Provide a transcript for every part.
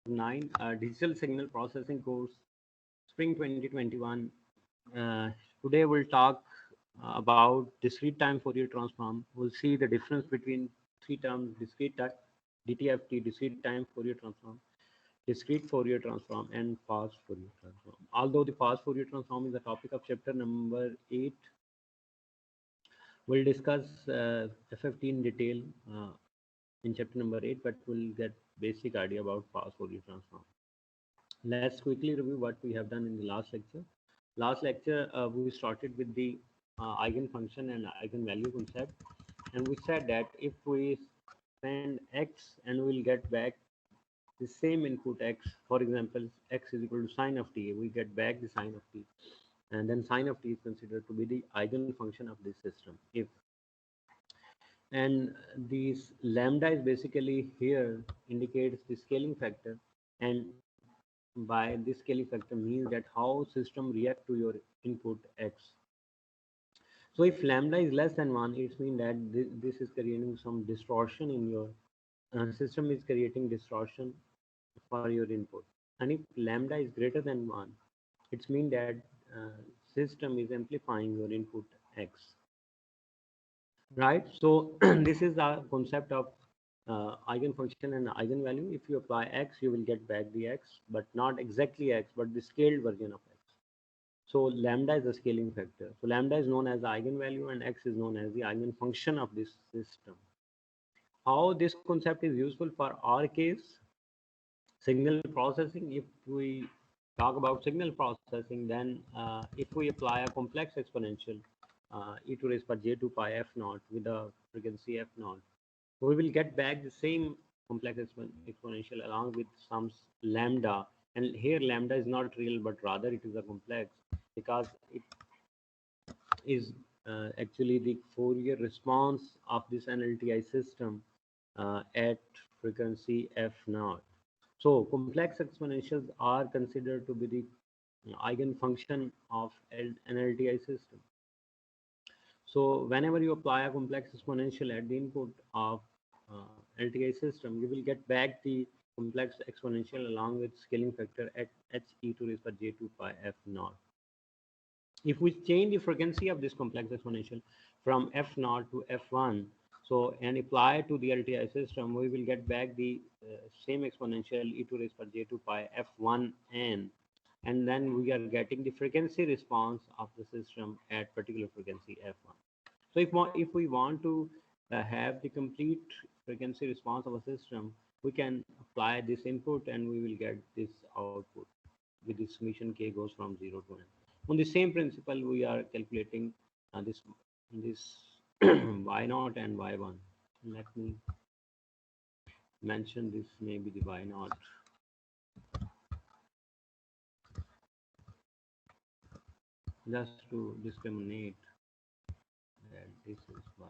9 Digital Signal Processing course, Spring 2021. Uh, Today we'll talk about discrete time Fourier transform. We'll see the difference between three terms: discrete time, DTFT, discrete time Fourier transform, discrete Fourier transform, and fast Fourier transform. Although the fast Fourier transform is the topic of chapter number 8, we'll discuss FFT in detail in chapter number 8, but we'll get basic idea about fast Fourier transform. Let's quickly review what we have done in the last lecture. Last lecture, we started with the eigenfunction and eigenvalue concept, and we said that if we send x and we'll get back the same input x, for example, x is equal to sine of t, we get back the sine of t, and then sine of t is considered to be the eigenfunction of this system. If and these lambda is basically here indicates the scaling factor, and by this scaling factor means that how system react to your input x. So if lambda is less than 1, it means that this is creating some distortion in your system, is creating distortion for your input. And if lambda is greater than 1, it means that system is amplifying your input x, right? So this is the concept of eigenfunction and eigenvalue. If you apply x, you will get back the x, but not exactly x, but the scaled version of x. So lambda is a scaling factor. So lambda is known as the eigenvalue and x is known as the eigenfunction of this system. How this concept is useful for our case, signal processing. If we talk about signal processing, then if we apply a complex exponential e to raise power j2 pi f naught with a frequency f naught, we will get back the same complex exponential along with some lambda. And here lambda is not real, but rather it is a complex because it is actually the Fourier response of this NLTI system at frequency f naught. So complex exponentials are considered to be the eigenfunction of NLTI system. So whenever you apply a complex exponential at the input of LTI system, you will get back the complex exponential along with scaling factor at h e to raise power j2 pi f naught. If we change the frequency of this complex exponential from f naught to f1, so and apply to the LTI system, we will get back the same exponential e to raise power j2 pi f1n, and then we are getting the frequency response of the system at particular frequency f1. So if we want to have the complete frequency response of a system, we can apply this input and we will get this output with the summation k goes from 0 to n. On the same principle, we are calculating this y naught and y1. Let me mention this, maybe the y naught. Just to discriminate that this is y1.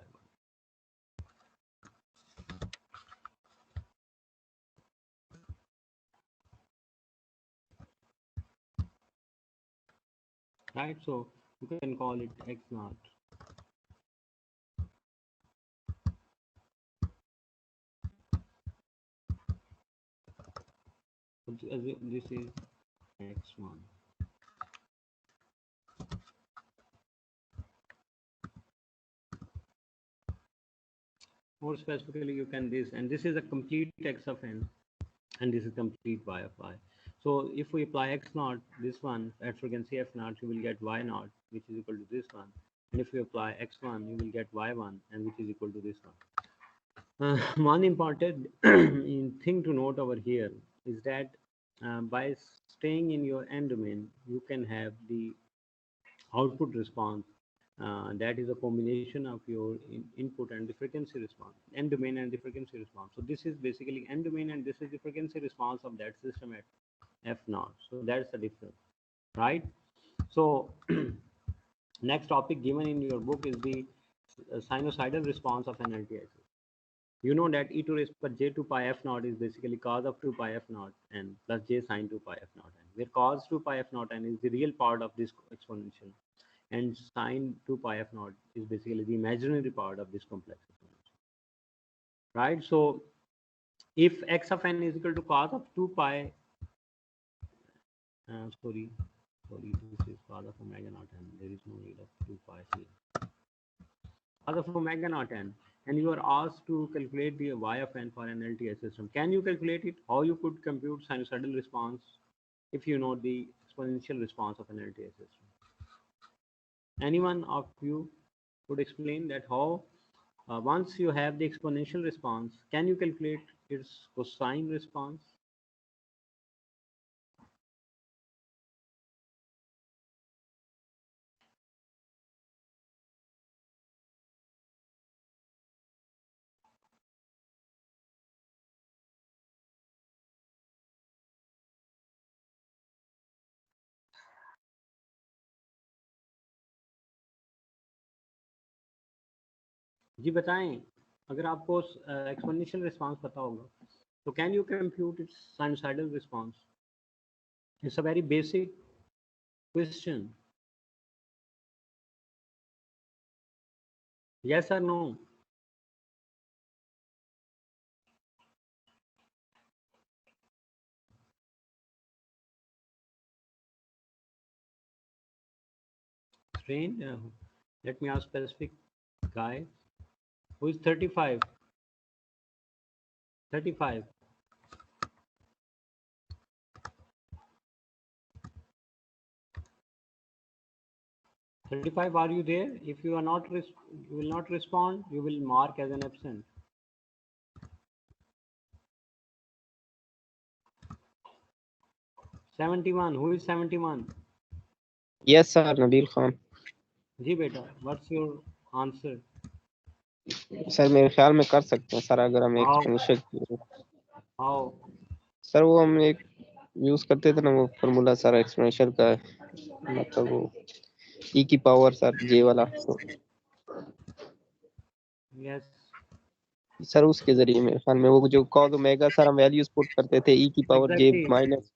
Right, so you can call it x naught. This is x1. More specifically, you can this, and this is a complete x of n, and this is complete y of y. So if we apply x naught, this one at frequency f naught, you will get y naught, which is equal to this one. And if you apply x1, you will get y1, and which is equal to this one. One important thing to note over here is that by staying in your n domain, you can have the output response that is a combination of your input and the frequency response, n domain and the frequency response. So this is basically n domain and this is the frequency response of that system at f naught. So that's the difference, right? So next topic given in your book is the sinusoidal response of an LTI. You know that e to raise power j2 pi f naught is basically cos of 2 pi f naught n plus j sine 2 pi f naught n, where cos 2 pi f naught n is the real part of this exponential, and sine 2 pi f naught is basically the imaginary part of this complex exponential, right? So If x of n is equal to cos of 2 pi, sorry, this is cos of omega naught n. There is no need of 2 pi here. Cos of omega naught n, and you are asked to calculate the y of n for an LTI system. Can you calculate it? How you could compute sinusoidal response if you know the exponential response of an LTI system? Anyone of you would explain that how once you have the exponential response, can you calculate its cosine response? जी बताएं, अगर आपको exponential response पता होगा तो can you compute its sinusoidal response? It's a very basic question. Yes or no? Strange. Let me ask specific guy who is 35. 35. 35, are you there? If you are not, you will not respond, you will mark as an absent. 71. Who is 71? Yes sir, Nabil Khan. जी बेटा, what's your answer? Sir मेरे ख्याल में कर सकते हैं sir, अगर हम How? Exponential. How? Sir वो हम एक यूज करते थे ना वो फॉर्मूला सर एक्सपोनेंशियल का, मतलब वो ई की पावर सर जे वाला. Yes. सर उसके जरिए मेरे ख्याल में वो जो कॉस ओमेगा सर हम वैल्यूज पुट करते थे ई की पावर जे Exactly. माइनस.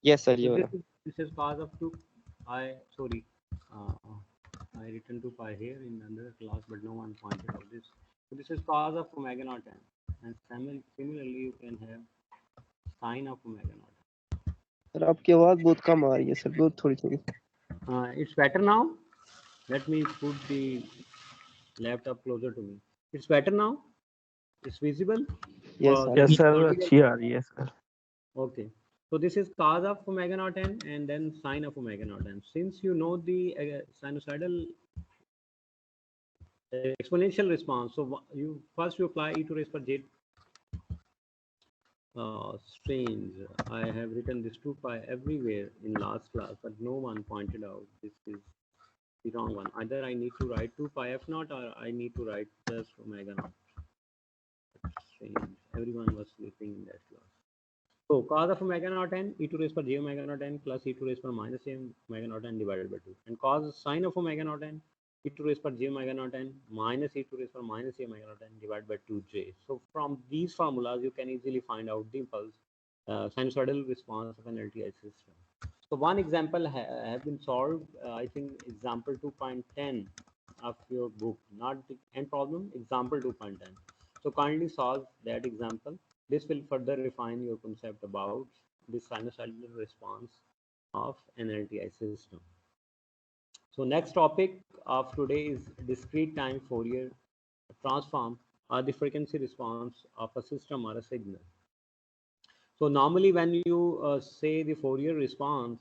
यस सर ये So वाला. this is cos of 2 pi. Sorry, uh, I written 2 pi here in another class, but no one pointed out this. So this is cos of omega naught n, and similarly you can have sine of omega naught. Sir आपकी आवाज बहुत कम आ रही है sir, बहुत थोड़ी थोड़ी. It's better now. Let me put the laptop closer to me. It's better now. It's visible. Yes sir. Yes This is sir, audible? अच्छी आ रही है sir. Okay. So this is cos of omega naught n and then sine of omega naught n. Since you know the sinusoidal exponential response, so you first you apply e to raise per j. Strange. I have written this 2 pi everywhere in last class, but no one pointed out this is the wrong one. Either I need to write 2 pi f naught or I need to write just omega naught. Strange. Everyone was sleeping in that class. So cos of omega naught n e to raise per j omega naught n plus e to raise per minus j omega naught n divided by 2, and cos sine of omega naught n e to raise per j omega naught n minus e to raise per minus j omega naught n divided by 2j. So from these formulas you can easily find out the impulse sinusoidal response of an LTI system. So one example have been solved, I think example 2.10 of your book, not the end problem, example 2.10. So kindly solve that example. This will further refine your concept about the sinusoidal response of an LTI system. So next topic of today is discrete time Fourier transform or the frequency response of a system or a signal. So normally when you say the Fourier response,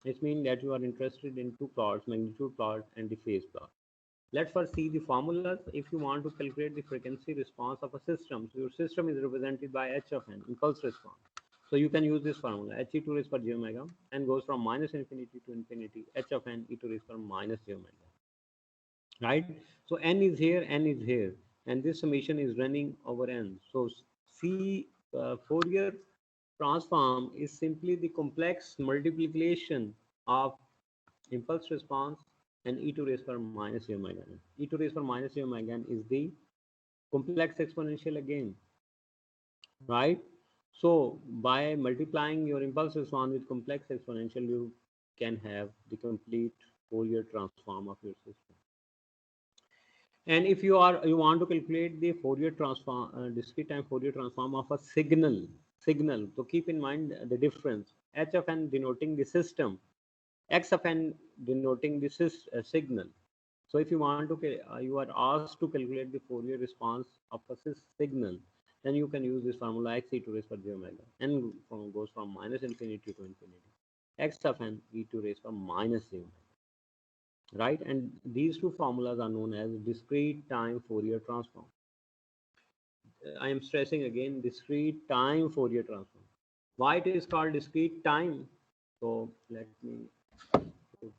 it means that you are interested in two plots, magnitude plot and the phase plot. Let's first see the formulas. If you want to calculate the frequency response of a system, so your system is represented by h of n, impulse response. So you can use this formula, h e to raise per j omega, and goes from minus infinity to infinity, h of n e to raise per minus j omega. Right? So n is here, n is here, and this summation is running over n. So C Fourier transform is simply the complex multiplication of impulse response and e to raise per minus j omega n. E to raise per minus j omega n is the complex exponential again, right? So by multiplying your impulse response with complex exponential, you can have the complete Fourier transform of your system. And if you want to calculate the Fourier transform, discrete time Fourier transform of a signal, so keep in mind the difference. H of n denoting the system, X of n denoting the signal. So if you want to, you are asked to calculate the Fourier response of a signal, then you can use this formula x e to raise power j omega. N goes from minus infinity to infinity. X of n e to raise power minus j omega. Right, and these two formulas are known as discrete time Fourier transform. I am stressing again, discrete time Fourier transform. Why it is called discrete time? So let me put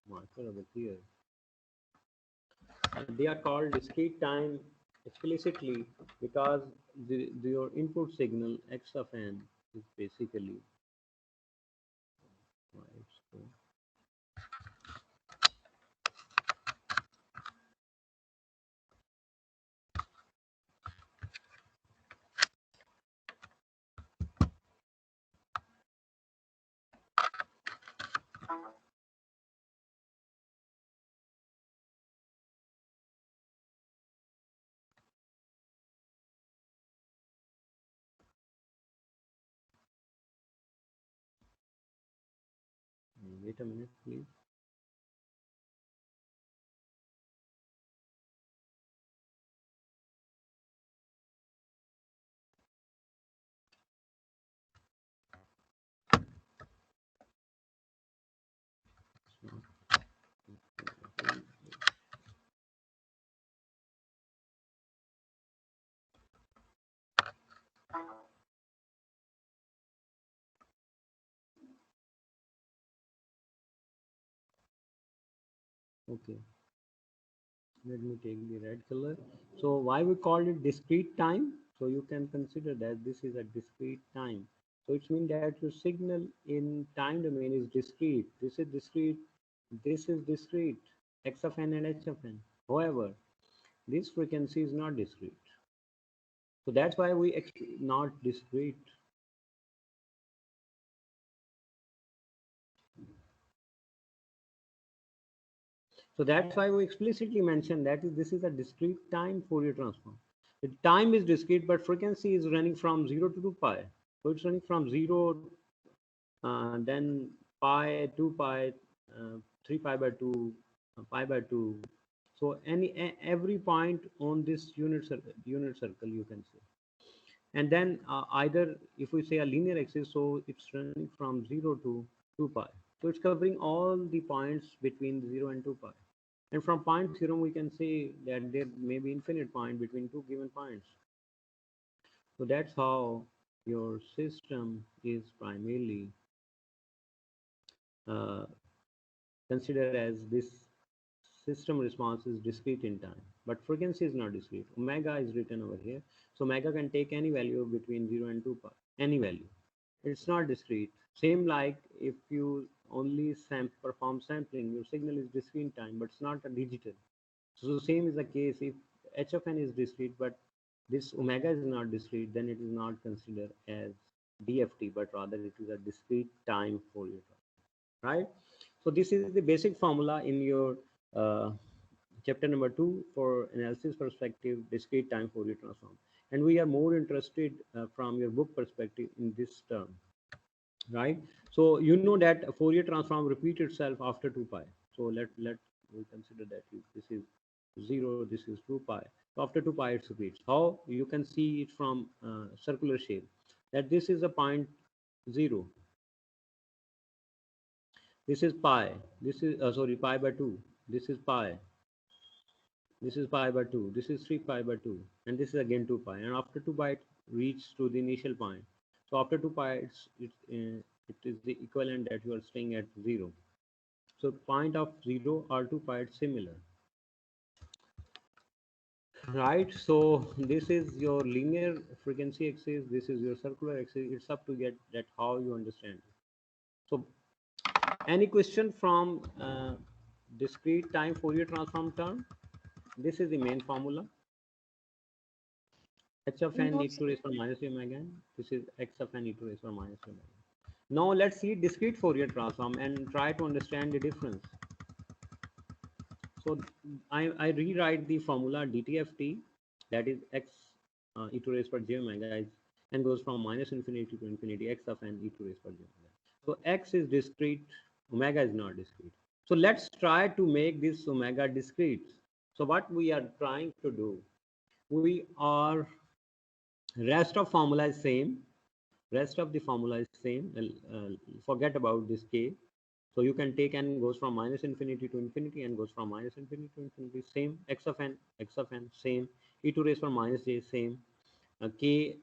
marker over here. They are called discrete time explicitly because your input signal x of n is basically right. So wait a minute, please. Okay, let me take the red color. So why we call it discrete time? So you can consider that this is a discrete time. So it means that your signal in time domain is discrete. This is discrete. This is discrete. X of n and h of n. However, this frequency is not discrete. So that's why we not discrete. So that's why we explicitly mention that this is a discrete time Fourier transform. The time is discrete, but frequency is running from 0 to 2 pi. So it's running from 0, then pi, 2 pi, 3 pi by 2, pi by 2. So every point on this unit circle you can say. And then either if we say a linear axis, so it's running from 0 to 2 pi. So it's covering all the points between 0 and 2 pi. And from point theorem, we can say that there may be infinite point between two given points. So that's how your system is primarily uh, considered as this system response is discrete in time, but frequency is not discrete. Omega is written over here. So omega can take any value between 0 and 2 pi, any value. It's not discrete. Same like if you only perform sampling, your signal is discrete in time, but it's not a digital. So same is the case if h of n is discrete, but this omega is not discrete, then it is not considered as DFT, but rather it is a discrete time Fourier transform, right? So this is the basic formula in your uh, chapter number 2 for analysis perspective, discrete time Fourier transform. And we are more interested from your book perspective in this term, right? So you know that Fourier transform repeats itself after 2 pi. So let we consider that this is 0, this is 2 pi. So after 2 pi it repeats. How you can see it from circular shape, that this is a point 0, this is pi, this is sorry, pi by 2, this is pi, this is pi by 2, this is 3 pi by 2, and this is again 2 pi, and after 2 pi it reaches to the initial point. So after 2 pi it is the equivalent that you are staying at 0. So point of 0 or 2 pi is similar, right? So this is your linear frequency axis, this is your circular axis. It's up to get that how you understand it. So any question from discrete time Fourier transform term? This is the main formula. H of n No, e to raise power minus omega n. This is x of n e to raise power minus omega n. Now let's see discrete Fourier transform and try to understand the difference. So I rewrite the formula dtft, that is x e to raise per j omega is, and goes from minus infinity to infinity x of n e to raise per j omega. So x is discrete, omega is not discrete. So let's try to make this omega discrete. So what we are trying to do, we are, rest of formula is same, rest of the formula is same. Forget about this k. So you can take n goes from minus infinity to infinity and goes from minus infinity to infinity, same. X of n, same. E to raise for minus j, same. K,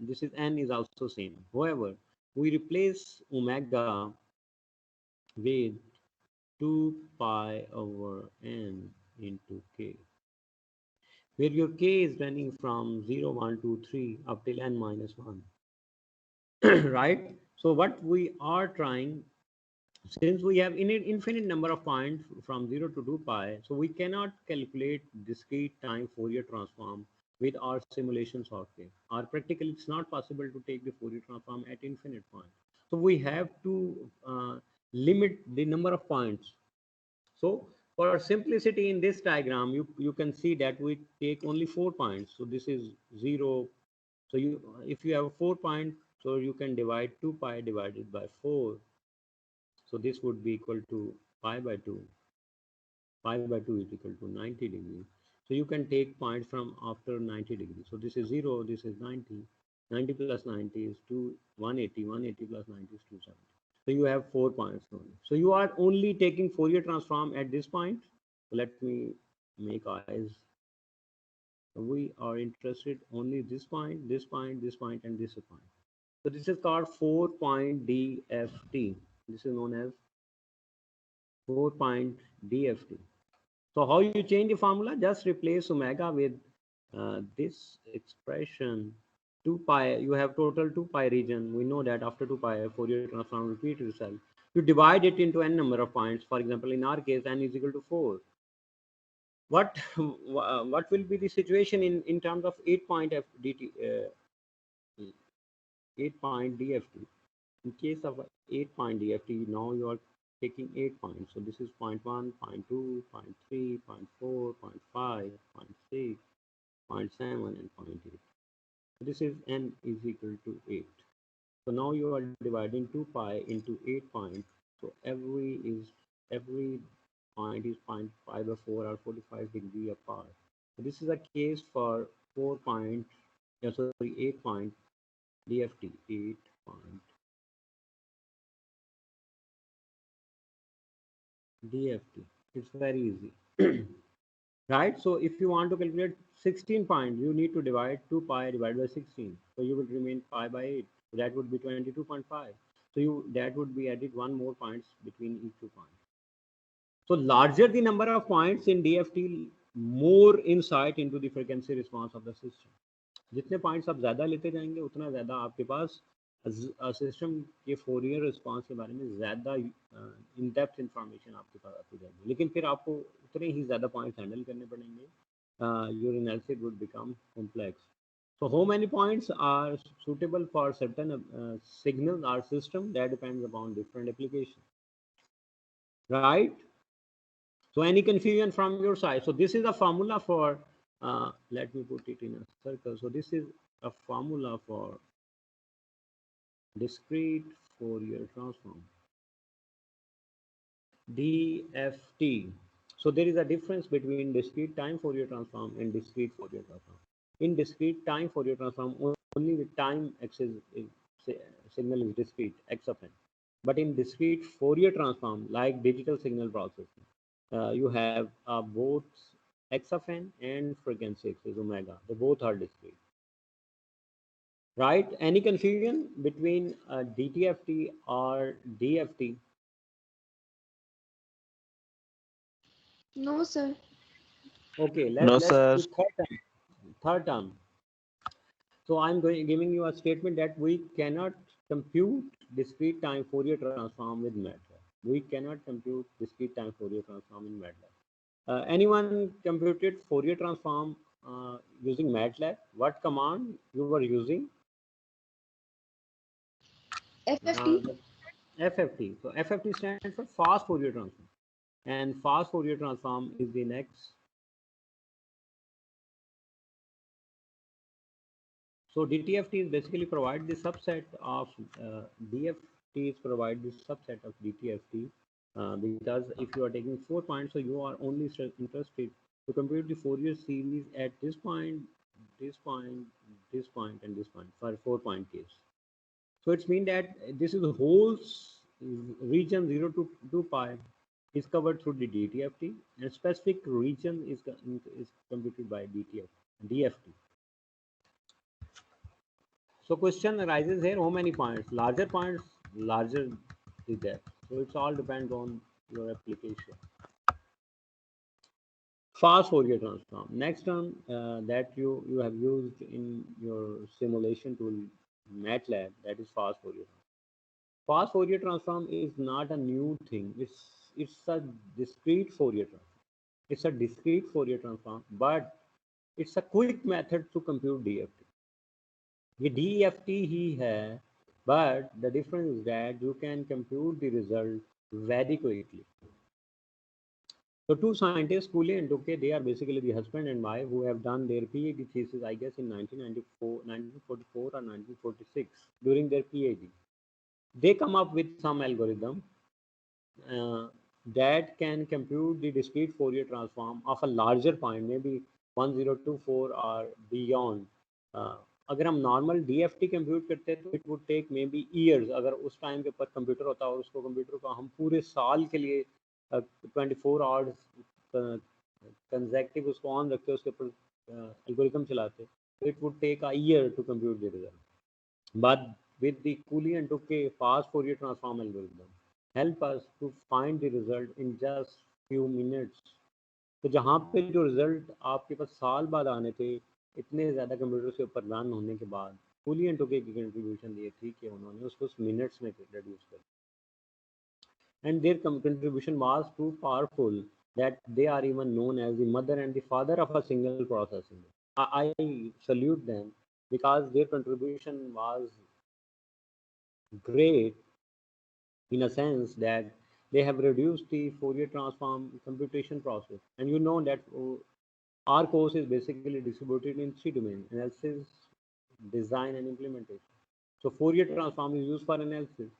this is n is also same. However, we replace omega with 2 pi over n into k, where your k is running from 0, 1, 2, 3 up till n minus 1. Right? So what we are trying, since we have an infinite number of points from 0 to 2 pi, so we cannot calculate discrete time Fourier transform with our simulation software. Or practically, it's not possible to take the Fourier transform at infinite points. So we have to limit the number of points. So for simplicity in this diagram, you can see that we take only 4 points. So this is 0. So if you have 4 points, so you can divide 2 pi divided by 4. So this would be equal to pi by 2. Pi by 2 is equal to 90 degrees. So you can take points from after 90 degrees. So this is 0, this is 90. 90 plus 90 is 180. 180 plus 90 is 270. So you have 4 points only. So you are only taking Fourier transform at this point. So let me make eyes. We are interested only this point, this point, this point, and this point. So this is called 4-point DFT. This is known as 4-point DFT. So how you change the formula? Just replace omega with this expression 2 pi. You have total 2 pi region. We know that after 2 pi, Fourier transform repeats itself. You divide it into n number of points. For example, in our case, n is equal to 4. What will be the situation in terms of 8-point 8-point DFT? In case of 8-point DFT, now you are taking 8 points. So this is point 1, point 2, point 3, point 4, point 5, point 6, point 7, and point 8. So this is n is equal to 8. So now you are dividing 2 pi into 8 points. So every point is 0.5 by 4 or 45 degree apart. So this is a case for 8-point DFT, 8-point DFT. It's very easy. Right? So if you want to calculate 16 points, you need to divide 2 pi divided by 16. So you will remain pi by 8. So that would be 22.5. So that would be added one more points between each 2 points. So larger the number of points in DFT, more insight into the frequency response of the system. जितने points आप ज़्यादा लेते जाएंगे उतना ज़्यादा आपके पास system के Fourier response के बारे में ज़्यादा इन डेप्थ इंफॉर्मेशन आपके पास आती जाएगी, लेकिन फिर आपको उतने ही ज़्यादा पॉइंट्स हैंडल करने पड़ेंगे. Your analysis would become complex. So how many points are suitable for certain signals or system, that depends upon different applications, right? So any confusion from your side? So this is a formula for, let me put it in a circle. So this is a formula for discrete Fourier transform, DFT. So there is a difference between discrete time Fourier transform and discrete Fourier transform. In discrete time Fourier transform, only the time axis signal is discrete, x of n. But in discrete Fourier transform, like digital signal processing, you have both x of n and frequency axis omega. They both are discrete. Right? Any confusion between DTFT or DFT? No, sir. Okay, No, let's sir. do third term. Third term. So I'm giving you a statement that we cannot compute discrete time Fourier transform with MATLAB. We cannot compute discrete time Fourier transform in MATLAB. Anyone computed Fourier transform using MATLAB? What command you were using? FFT. FFT. So FFT stands for fast Fourier transform. and fast Fourier transform is the next. So DTFT is basically provide the subset of DFT is provide the subset of DTFT because if you are taking 4 points, so you are only interested to compute the Fourier series at this point, this point, this point, and this point for 4-point case. So it's mean that this is the whole region 0 to 2 pi is covered through the DTFT, and specific region is computed by DFT. So question arises here, how many points? Larger points, larger is that. So it's all depends on your application. Fast Fourier transform. Next term that you have used in your simulation tool MATLAB, that is fast Fourier. Fast Fourier transform is not a new thing. It's a discrete Fourier transform. It's a discrete Fourier transform, but it's a quick method to compute DFT. ये DFT ही है, but the difference is that you can compute the result very quickly. So two scientists, Cooley and Duque, they are basically the husband and wife who have done their PhD thesis, I guess, in 1944 or 1946 during their PhD. They come up with some algorithm that can compute the discrete Fourier transform of a larger point, maybe 1024 or beyond. अगर हम normal DFT compute करते हैं तो it would take may be years. अगर उस time के ऊपर computer होता और उसको कंप्यूटर को हम पूरे साल के लिए 24 आवर्स कंसेक्टिव उसको ऑन रखते उसके ऊपर एल्गोरिथम चलाते, it would take a year to compute the result. But with the Cooley and Duque fast Fourier transform algorithm help us to find the result in just few minutes. तो जहाँ पे जो result आपके पास साल बाद आने थे, इतने ज़्यादा कंप्यूटर के ऊपर रन होने के बाद Cooley and Duque की कंट्रीब्यूशन दी थी कि उन्होंने उसको मिनट्स में रिड्यूस कर, and their contribution was too powerful that they are even known as the mother and the father of a signal processing. I salute them because their contribution was great in a sense that they have reduced the Fourier transform computation process. And you know that our course is basically distributed in 3 domains: analysis, design, and implementation. So Fourier transform is used for analysis.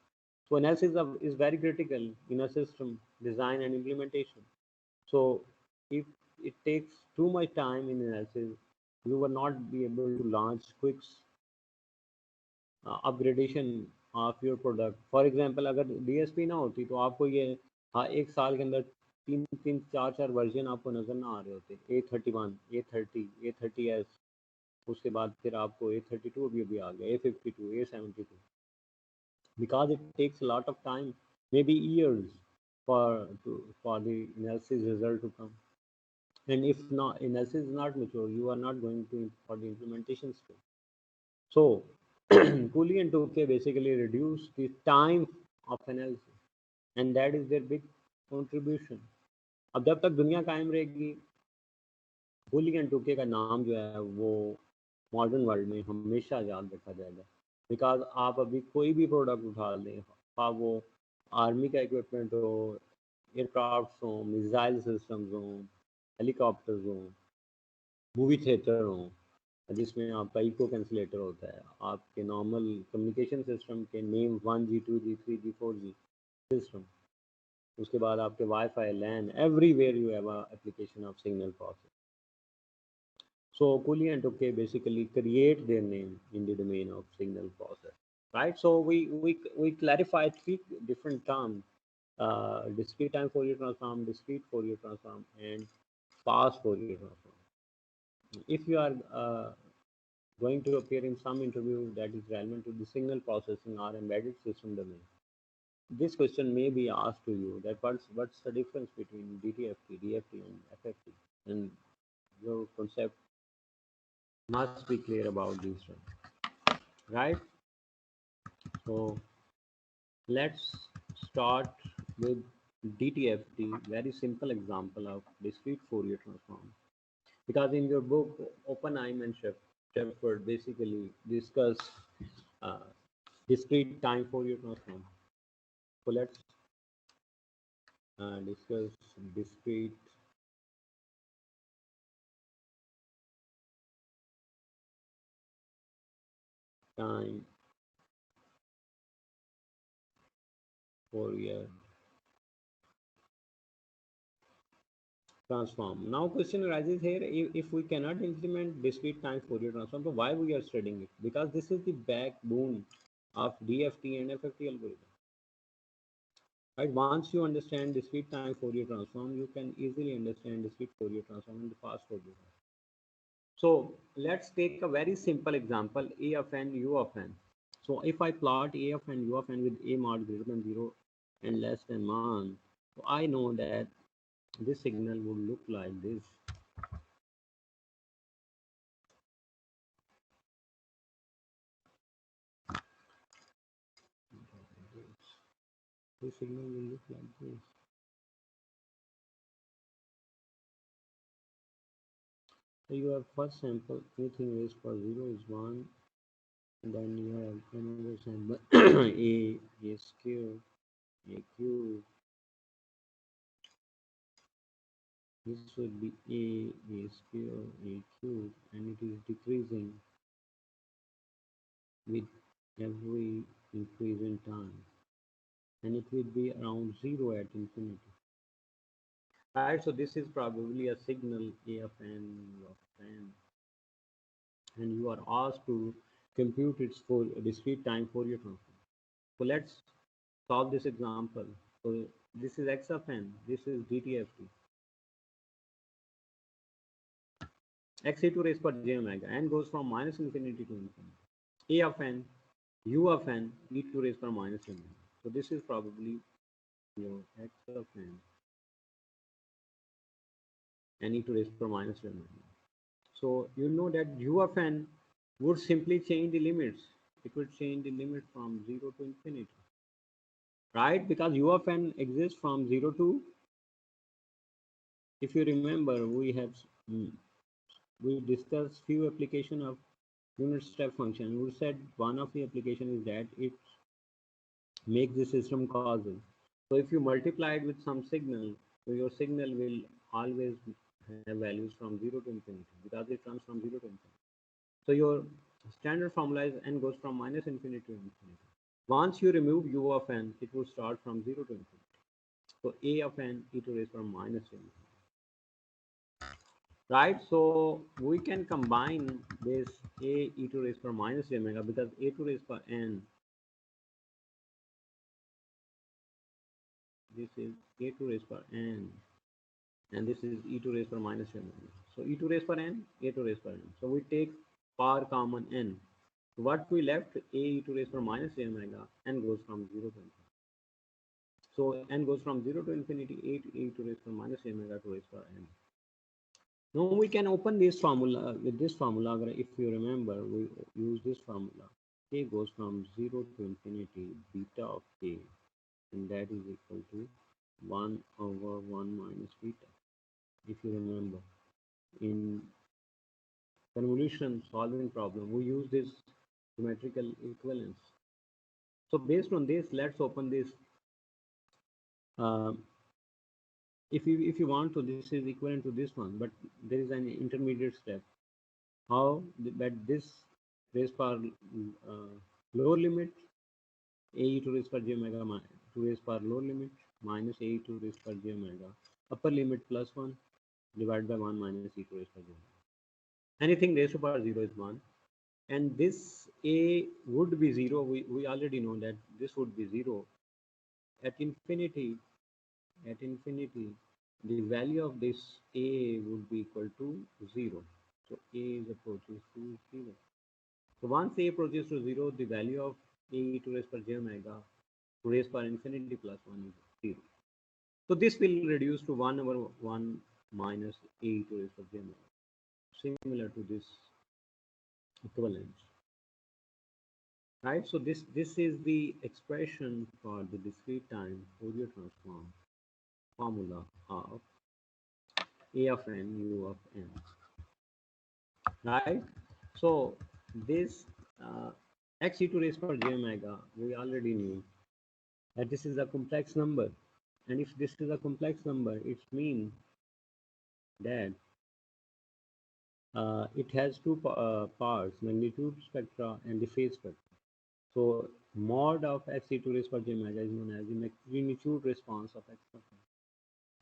So analysis is very critical in a system design and implementation. So if it takes too much time in analysis, you will not be able to launch quick upgradation of your product. For example अगर DSP ना होती तो आपको ये एक साल के अंदर 3-4 वर्जन आपको नज़र ना आ रहे होते. A31, A30, A30s, उसके बाद फिर आपको A32 भी आ गया, A52, A72, because it takes a lot of time, maybe years for the analysis result to come. And if not, analysis is not mature, you are not going to for the implementation stage. So Cooley and Duque basically reduce the time of analysis, and that is their big contribution. अब जब तक दुनिया कायम रहेगी, Cooley and Duque का नाम जो है वो मॉडर्न वर्ल्ड में हमेशा याद रखा जाएगा. बिकॉज आप अभी कोई भी प्रोडक्ट उठा लें, आप वो आर्मी का इक्विपमेंट हो, एयरक्राफ्ट हो, मिसाइल सिस्टम्स हो, हेलीकॉप्टर्स हो, मूवी थिएटर हो जिसमें आपका इको कैंसलेटर होता है, आपके नॉर्मल कम्युनिकेशन सिस्टम के name 1G 2G 3G 4G system, उसके बाद आपके wifi, LAN, everywhere you have a application of signal process. So Cooley and Duque basically create their name in the domain of signal process, right? So we clarify 3 different terms: discrete time Fourier transform, discrete Fourier transform, and fast Fourier transform. If you are going to appear in some interview that is relevant to the signal processing or embedded system domain, this question may be asked to you that what's the difference between DTFT, DFT, and FFT, and your concept must be clear about these terms, right? So let's start with DTFT, very simple example of discrete Fourier transform. Because in your book, Oppenheim and Shepard basically discuss uh, discrete time Fourier transform. So let's discuss discrete time Fourier transform. Now question arises here, if we cannot implement discrete time Fourier transform, so why we are studying it? Because this is the backbone of DFT and FFT algorithm. Right? Once you understand discrete time Fourier transform, you can easily understand discrete Fourier transform and the fast Fourier transform. So let's take a very simple example, A of n, U of n. So if I plot A of n, U of n with A mod greater than 0 and less than 1, so I know that this signal would look like this. This signal will look like this. So your first sample, anything raised for 0 is 1, and then you have another sample A square, A cube. This would be A square, A cube, and it is decreasing with every increase in time, and it will be around 0 at infinity. Right, so this is probably a signal A of n, U of n, and you are asked to compute its for discrete time Fourier transform. So let's solve this example. So this is x of n, this is dtft. X e to raise per j omega, n goes from minus infinity to infinity. A of n, U of n, e to raise per minus omega. So this is probably your x of n, and e to raise per minus omega. So you know that U of n would simply change the limits. It would change the limit from 0 to infinity, right? Because U of n exists from 0 to, if you remember, we discussed few application of unit step function. We said one of the application is that it makes the system causal. So if you multiply it with some signal, so your signal will always have values from 0 to infinity, because it runs from 0 to infinity. So your standard formula is n goes from minus infinity to infinity. Once you remove U of n, it will start from 0 to infinity. So A of n e to raise from minus infinity. Right, so we can combine this A e to raise per minus omega, because A to raise per n, this is A to raise per n, and this is e to raise per minus omega. So e to raise per n, A to raise per n. So we take power common n. What we left, A e to raise per minus omega, n goes from 0 to infinity. So n goes from 0 to infinity, A to raise per minus omega to raise per n. Now we can open this formula with this formula. If you remember, we use this formula. K goes from 0 to infinity beta of k, and that is equal to 1 over 1 minus beta. If you remember, in convolution solving problem, we use this geometrical equivalence. So based on this, let's open this. Um, if you want to, this is equivalent to this one, but there is an intermediate step. How that this raise per lower limit, a e to raise per j omega to raise per lower limit minus a e to raise per j omega upper limit plus 1 divided by 1 minus e to raise per j omega. Anything raised to power 0 is 1, and this a would be 0. We already know that this would be 0 at infinity. At infinity, the value of this a would be equal to 0. So a is approaches to 0. So once a approaches to 0, the value of a to raise per j omega to raise per infinity plus 1 is 0. So this will reduce to 1 over 1 minus a to raise per j omega, similar to this equivalence. Right, so this is the expression for the discrete time Fourier transform formula of a of n, u of n. Right, so this x e to raise per j omega, we already knew that this is a complex number, And if this is a complex number, it means that it has two parts, magnitude spectra and the phase spectra. So mod of x e to raised power j omega is known as the magnitude response of x of n.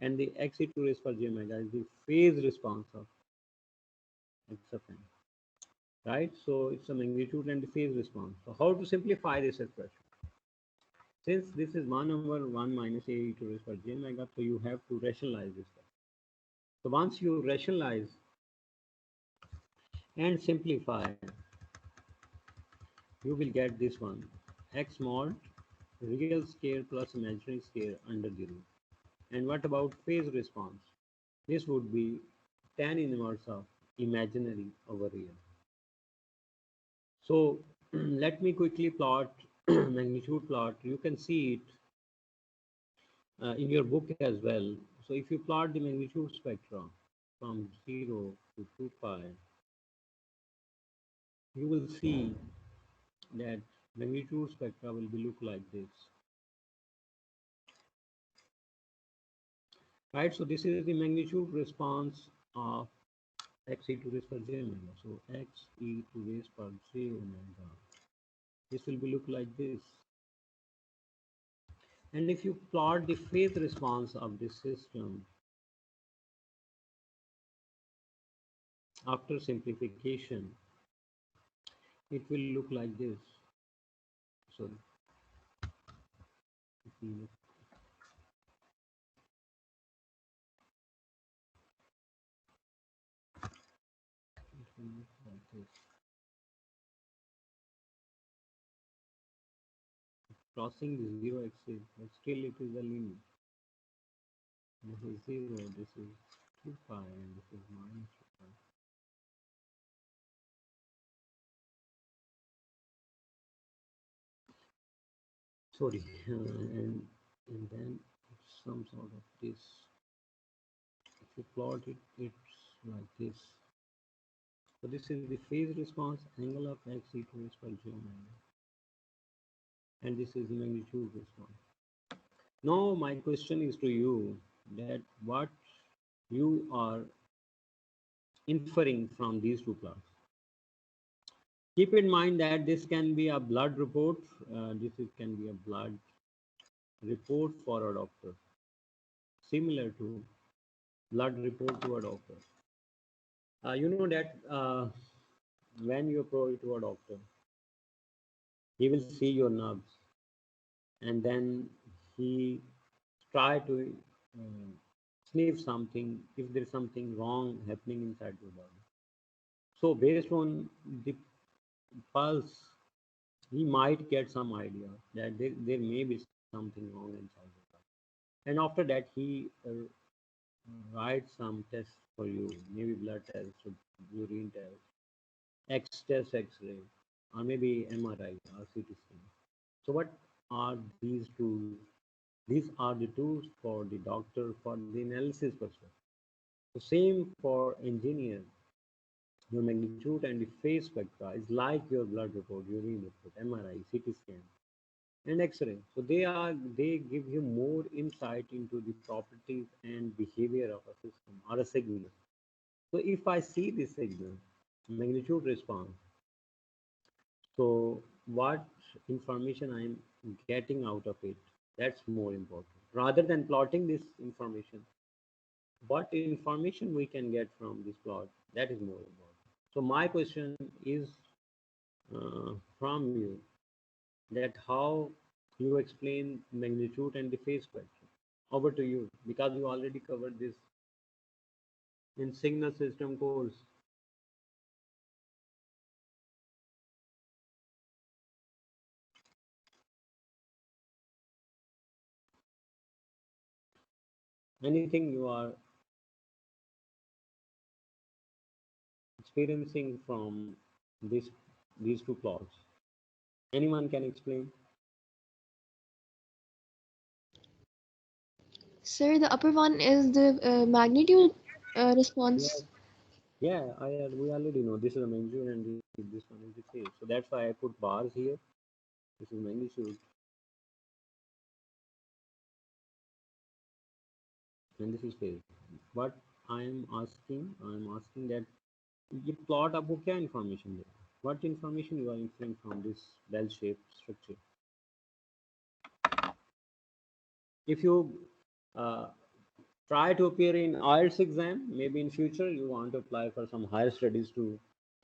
And the x e to raised power j omega is the phase response of x of n. Right? So it's a magnitude and the phase response. So how to simplify this expression? Since this is 1 over 1 minus a e to raised power j omega, so you have to rationalize this. So once you rationalize and simplify, you will get this one, x mod real square plus imaginary square under the root. And what about phase response? This would be tan inverse of imaginary over real. So let me quickly plot magnitude plot. You can see it in your book as well. So if you plot the magnitude spectra from 0 to 2 pi, you will see that magnitude spectra will be look like this. Right, so this is the magnitude response of x e to raised power j omega. So x e to raised power j omega. This will be look like this. And if you plot the phase response of this system after simplification, it will look like this. So if you look, it will look like this. Crossing the zero axis, but still it is a limit. This is 0, this is 2 pi, and this is minus 2 pi. Sorry, and then it's some sort of this. If you plot it, it's like this. So this is the phase response angle of x e to raised power j omega, and this is the magnitude response. Now my question is to you that what you are inferring from these two plots. Keep in mind that this can be a blood report. Can be a blood report for a doctor, similar to blood report to a doctor. You know that when you approach to a doctor, he will see your nerves, and then he try to uh, sniff something if there is something wrong happening inside your body. So based on the pulse, he might get some idea that there may be something wrong inside your body. And after that, he writes some tests for you, maybe blood tests, urine test, X test, X-ray, or maybe MRI or CT scan. So what are these tools? These are the tools for the doctor for the analysis perspective. The same for engineer. Your magnitude and the phase spectra is like your blood report, urine report, MRI, CT scan, and X-ray. So they give you more insight into the properties and behavior of a system or a signal. So if I see this signal, magnitude response, so what information I'm getting out of it, that's more important. Rather than plotting this information, what information we can get from this plot, that is more important. So my question is from you that how you explain magnitude and the phase spectrum. Over to you, because you already covered this in signal system course. Anything you are experiencing from this these two plots? Anyone can explain? Sir, the upper one is the magnitude Yeah, response. yeah. We already know this is a magnitude and this one is the phase. So that's why I put bars here. This is magnitude. and this is phase. What I'm asking that you plot आपको क्या information they? What information you are inferring from this bell-shaped structure? If you uh, try to appear in IELTS exam, maybe in future you want to apply for some higher studies to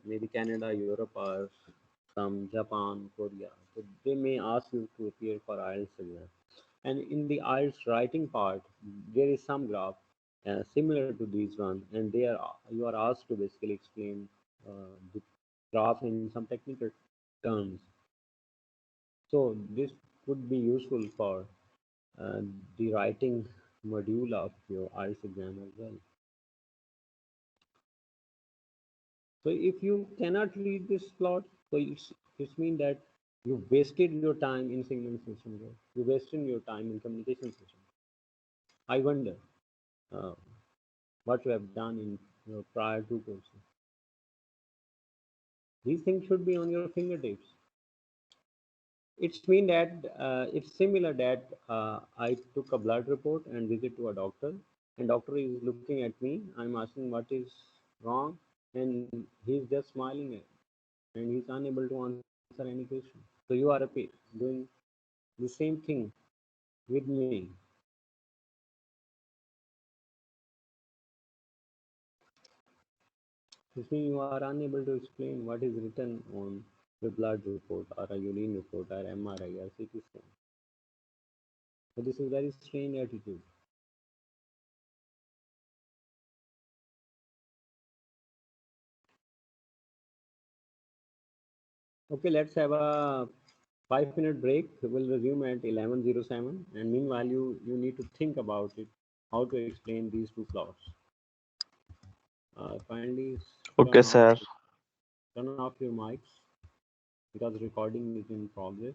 maybe Canada, Europe, or some Japan, Korea. So they may ask you to appear for IELTS exam. And in the IELTS writing part, there is some graph similar to these one, and you are asked to basically explain the graph in some technical terms. So this could be useful for uh, the writing module of your IELTS exam as well. So if you cannot read this plot, so it's mean that you wasted your time in signal system. You wasted your time in communication system. I wonder uh, what you have done in your prior two courses. These things should be on your fingertips. It's mean that it's similar that I took a blood report and visit to a doctor, and doctor is looking at me. I'm asking what is wrong, and he's just smiling and he's unable to answer any question. So you are doing the same thing with me. This means you are unable to explain what is written on the blood report or a urine report or MRI or CT scan. So this is very strange attitude. Okay, let's have a 5 minute break. We'll resume at 11:07, and meanwhile you need to think about it, how to explain these two plots. Kindly turn Okay, off sir. turn off your mics because recording is in progress.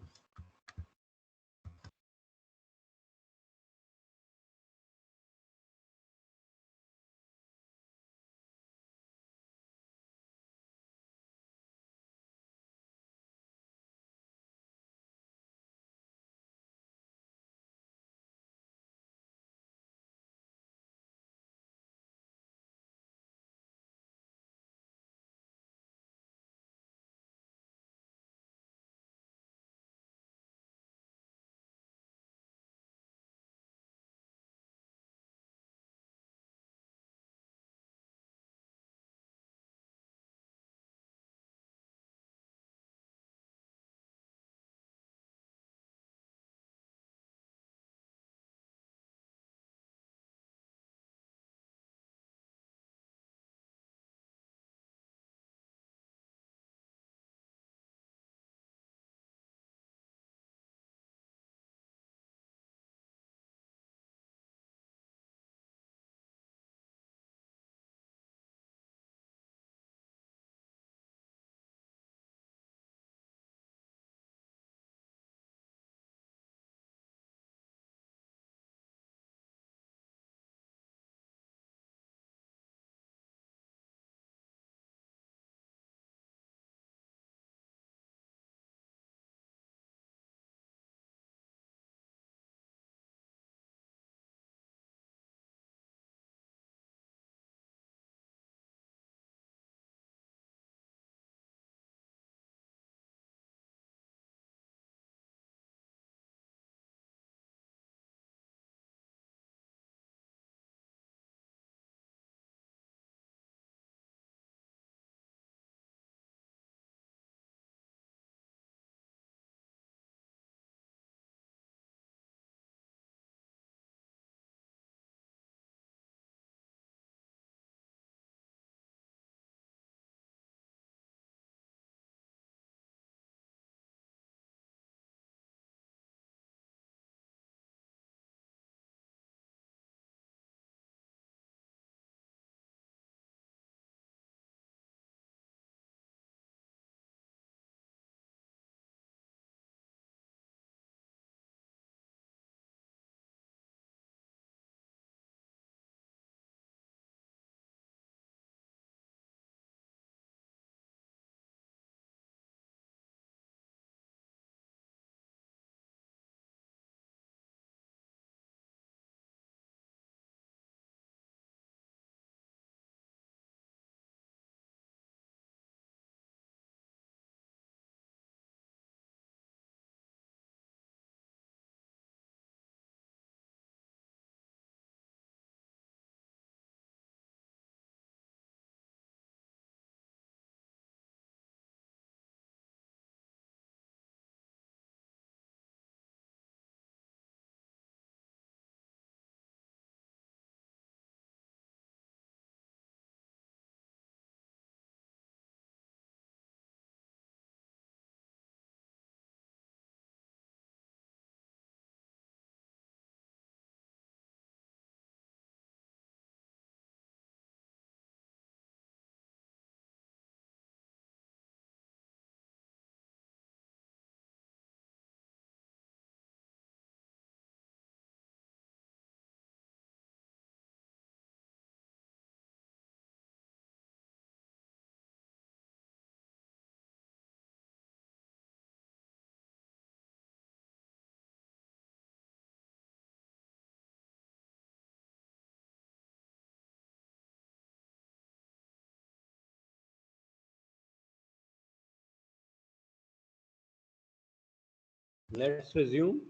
Let's resume.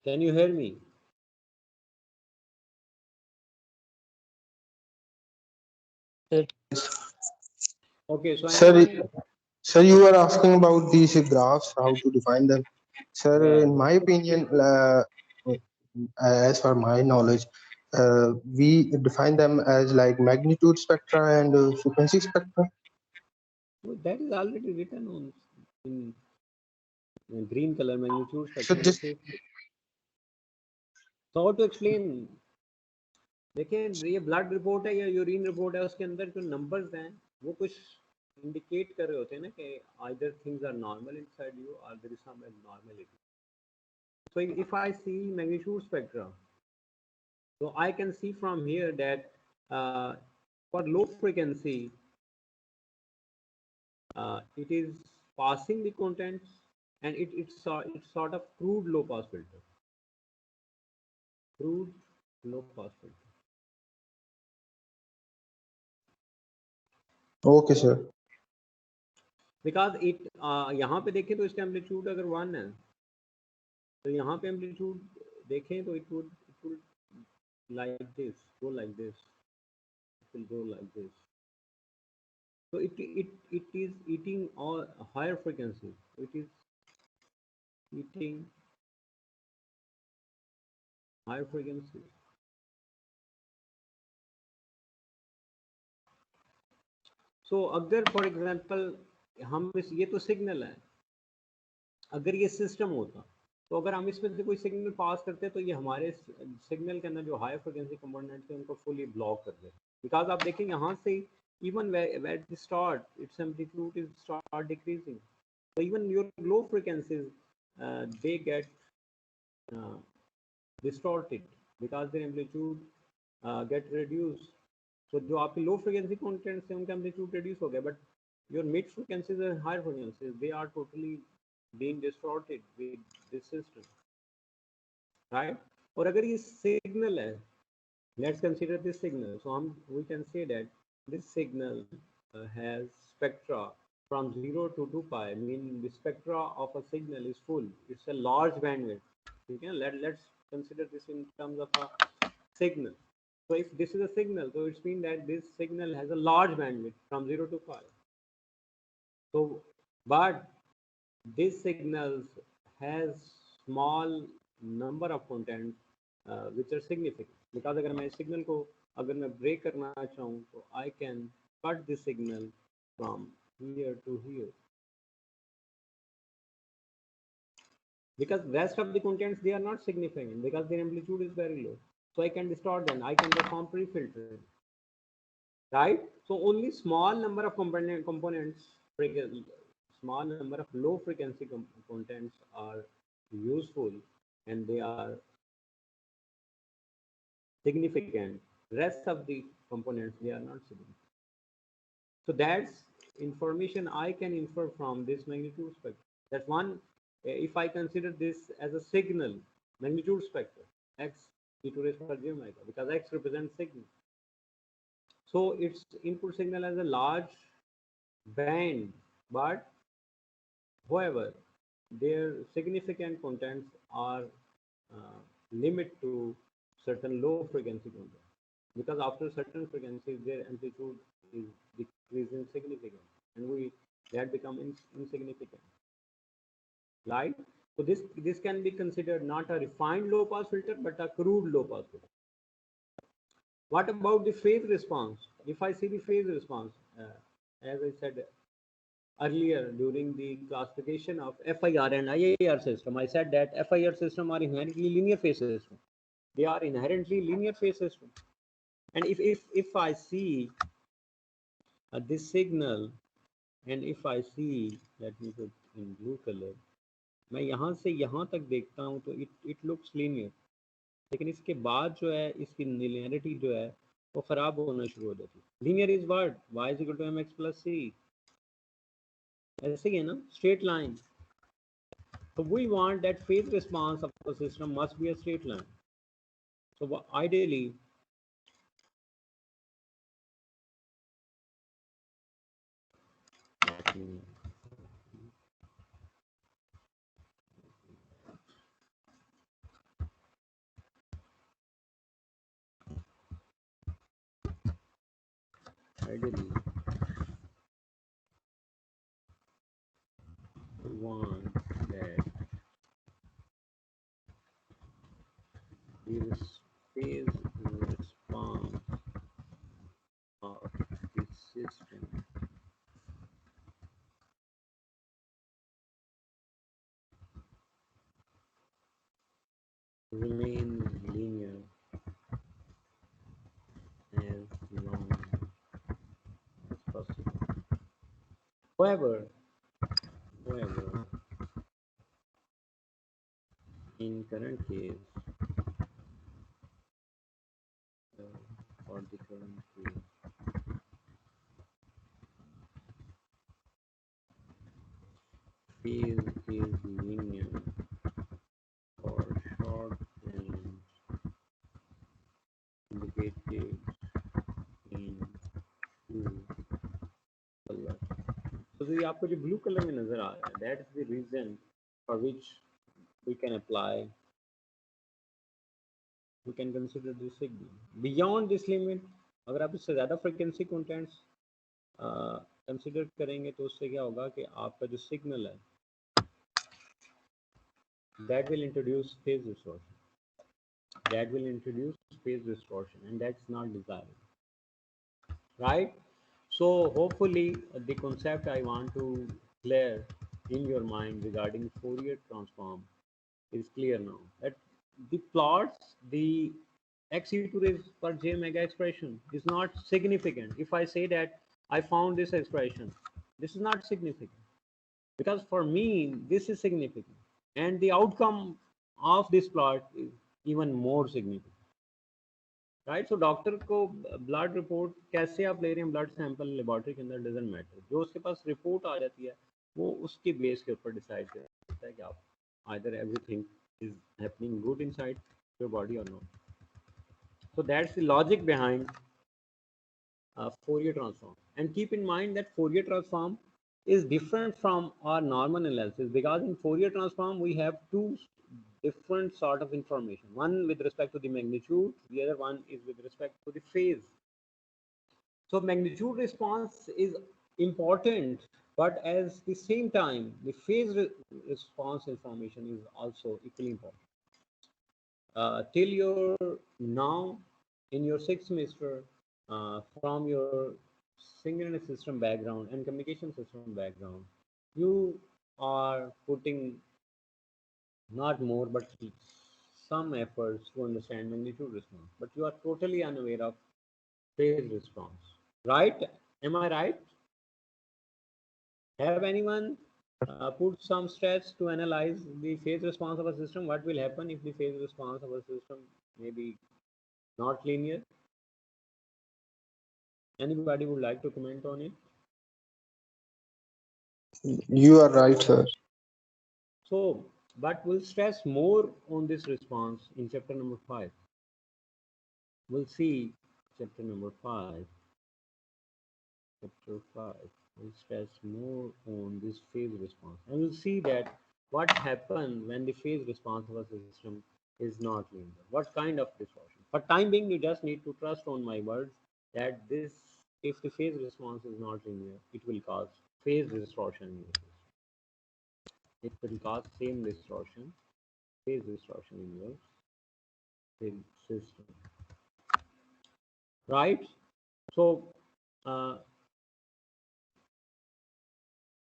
Can you hear me? Okay, so Sir, anyone? sir, you were asking about these graphs, how to define them. Sir, Yeah. in my opinion, as per my knowledge, we define them as like magnitude spectra and frequency spectra. Oh, that is already written on in green color magnitude So spectrum. just So how to explain? देखें ये blood report है या urine report है उसके अंदर जो numbers हैं वो कुछ इंडिकेट कर रहे होते हैं ना कि either things are normal inside you और there is some abnormality. So if I see magnitude spectra, so I can see from here that for low frequency it is passing the contents and it's sort of crude low pass filter. Crude low pass filter. okay, sir. Because it यहाँ पे देखें तो इसका amplitude अगर 1 है तो यहाँ पे एम्पलीट्यूड देखें तो it would like this go like this it will go like this so it is eating all higher frequency, it is eating higher frequency. So अगर फॉर एग्जांपल हम इस ये तो सिग्नल है, अगर ये सिस्टम होता तो अगर हम इसमें से कोई सिग्नल पास करते तो ये हमारे सिग्नल के अंदर जो हाई फ्रिक्वेंसी कंपोनेंट्स हैं उनको फुली ब्लॉक कर दे. बिकॉज आप देखें यहाँ से even where it start its amplitude is start decreasing, so even your low frequencies they get distorted because their amplitude get reduced. So जो आपके low frequency contents हैं उनका amplitude reduce हो गया, but your mid frequencies and higher frequencies they are totally being distorted with this system, right? और अगर ये signal है, let's consider this signal, so we can say that this signal has spectra from 0 to 2 pi, meaning the spectra of a signal is full, it's a large bandwidth. Okay, let's consider this in terms of a signal. So if this is a signal, so it's mean that this signal has a large bandwidth from 0 to pi. So but this signals has small number of contents which are significant, because अगर मैं signal को अगर मैं break करना चाहूँ तो I can cut this signal from here to here, because rest of the contents they are not significant because their amplitude is very low, so I can distort them, I can perform pre-filtering, right? So only small number of components, small number of low frequency contents are useful and they are significant. Rest of the components they are not significant. So that's information I can infer from this magnitude spectrum. That's one. If I consider this as a signal magnitude spectrum, x e to raise power j omega, because x represents signal. So its input signal has a large band, but however their significant contents are limit to certain low frequency contents, because after certain frequencies their amplitude is decreasing significantly and that become insignificant, right? So this can be considered not a refined low pass filter but a crude low pass filter. What about the phase response? If I see the phase response, as I said earlier during the classification of FIR and IIR system, I said that FIR system are inherently linear phase system. They are inherently linear phase system. And if I see this signal, and if I see, let me put in blue color, मैं यहाँ से यहाँ तक देखता हूँ तो it looks linear, लेकिन इसके बाद जो है इसकी linearity जो है वो खराब होना शुरू हो जाती है. Linear is what? Y is equal to mx plus c. ऐसे ही है ना, straight line. So we want that phase response of the system must be a straight line. So ideally, let me ideally we want that this phase response of the system remains linear as long as possible. However, in current case, for the current case, phase is linear for short range indicated in blue color. So ये आपको जो blue color में नजर आ रहा है, that is the reason for which we can apply, we can consider this signal. Beyond this limit, अगर आप इससे ज़्यादा frequency contents कंसिडर करेंगे तो उससे क्या होगा कि आपका जो सिग्नल है that will introduce phase distortion. That will introduce phase distortion, and that's not desirable, right? So hopefully the concept I want to clear in your mind regarding Fourier transform is clear now. That the plots, the x e to raise per j omega expression is not significant. If I say that I found this expression, this is not significant, because for me this is significant, and the outcome of this plot is even more significant, right? So doctor को blood report कैसे आप ले रहे हैं, blood sample laboratory के अंदर doesn't matter, जो उसके पास रिपोर्ट आ जाती है वो उसके बेस के ऊपर डिसाइड करता है कि आप either everything is happening good inside your body or not. So that's the logic behind Fourier transform. And keep in mind that Fourier transform is different from our normal analysis, because in Fourier transform we have two different sort of information. One with respect to the magnitude, the other one is with respect to the phase. So magnitude response is important, but at the same time, the phase response information is also equally important. Till your now in your sixth semester, from your synchronous system background and communication system background, you are putting not more but some efforts to understand magnitude response, but you are totally unaware of phase response, right? Am I right? Have anyone put some stress to analyze the phase response of a system? What will happen if the phase response of a system may be not linear? Anybody would like to comment on it? You are right, sir. So, but we'll stress more on this response in chapter number 5. We'll see chapter number 5. Chapter 5. We'll stress more on this phase response, and we'll see that what happens when the phase response of a system is not linear. What kind of distortion? For time being, you just need to trust on my words that this, if the phase response is not linear, it will cause phase distortion in your system. It will cause same distortion, phase distortion in your system, right? So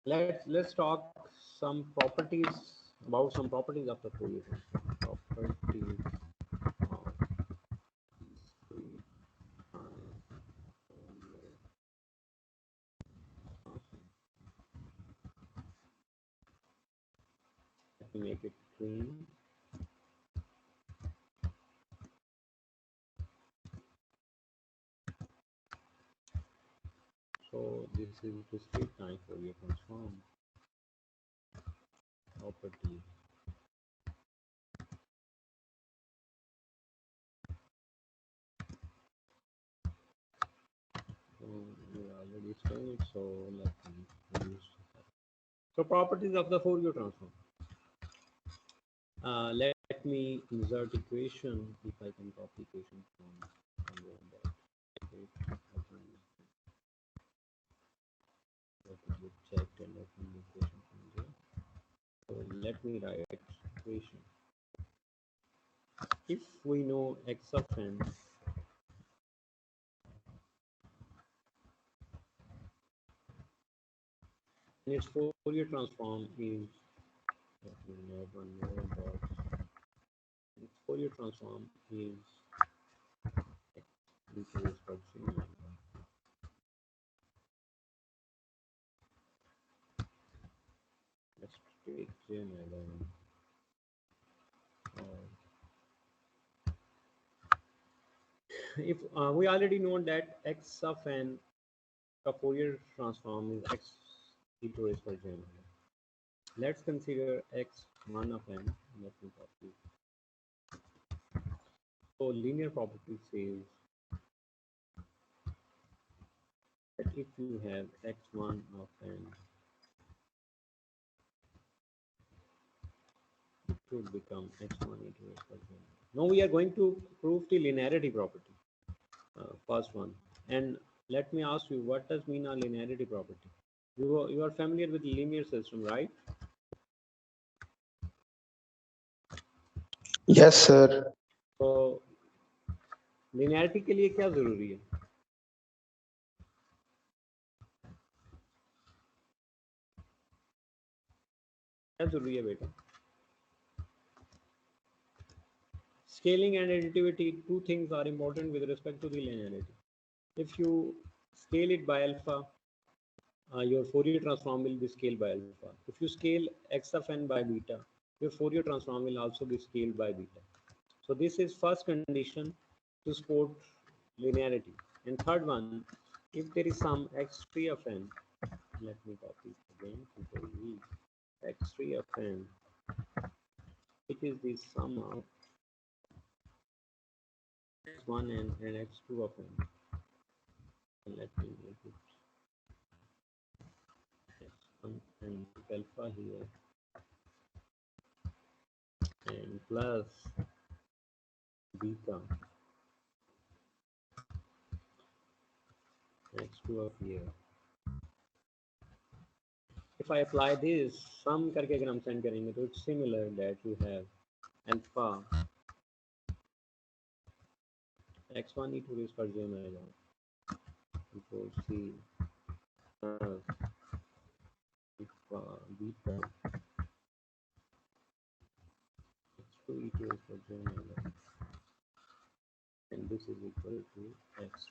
let's talk some properties about some properties of the Fourier transform. Properties of let me make it clean. So this is discrete time Fourier transform property. So we already explained it, so let me use. So properties of the Fourier transform. Let me insert equation, if I can copy equation from somewhere there. Okay. let me write equation. If we know x of n, and its Fourier transform is, let me add one more box. Its Fourier transform is x e to the power j omega. Let's take j omega. If we already know that x of n, the Fourier transform is x e to the power j omega. Let's consider x1 of n. Let me copy. So linear property says that if you have x1 of n, it should become x1 e to the power j omega. Now we are going to prove the linearity property, first one. And let me ask you, what does mean a linearity property? You are familiar with linear system, right? Yes, sir. तो linearity के लिए क्या जरूरी है? क्या जरूरी है बेटा? Scaling and additivity, two things are important with respect to the linearity. If you scale it by alpha, your Fourier transform will be scaled by alpha. If you scale x of n by beta, your Fourier transform will also be scaled by beta. So this is first condition to support linearity. And third one, if there is some x3 of n, let me copy it again, control V, x3 of n, it is the sum of x1 and x2 of n. And let me make it x1 and alpha here, and plus beta x2 of here. If I apply this sum करके अगर हम send करेंगे तो it's similar that you have alpha x1 e to the power j omega equals c plus alpha beta x2 e to the power j omega, and this is equal to x3 .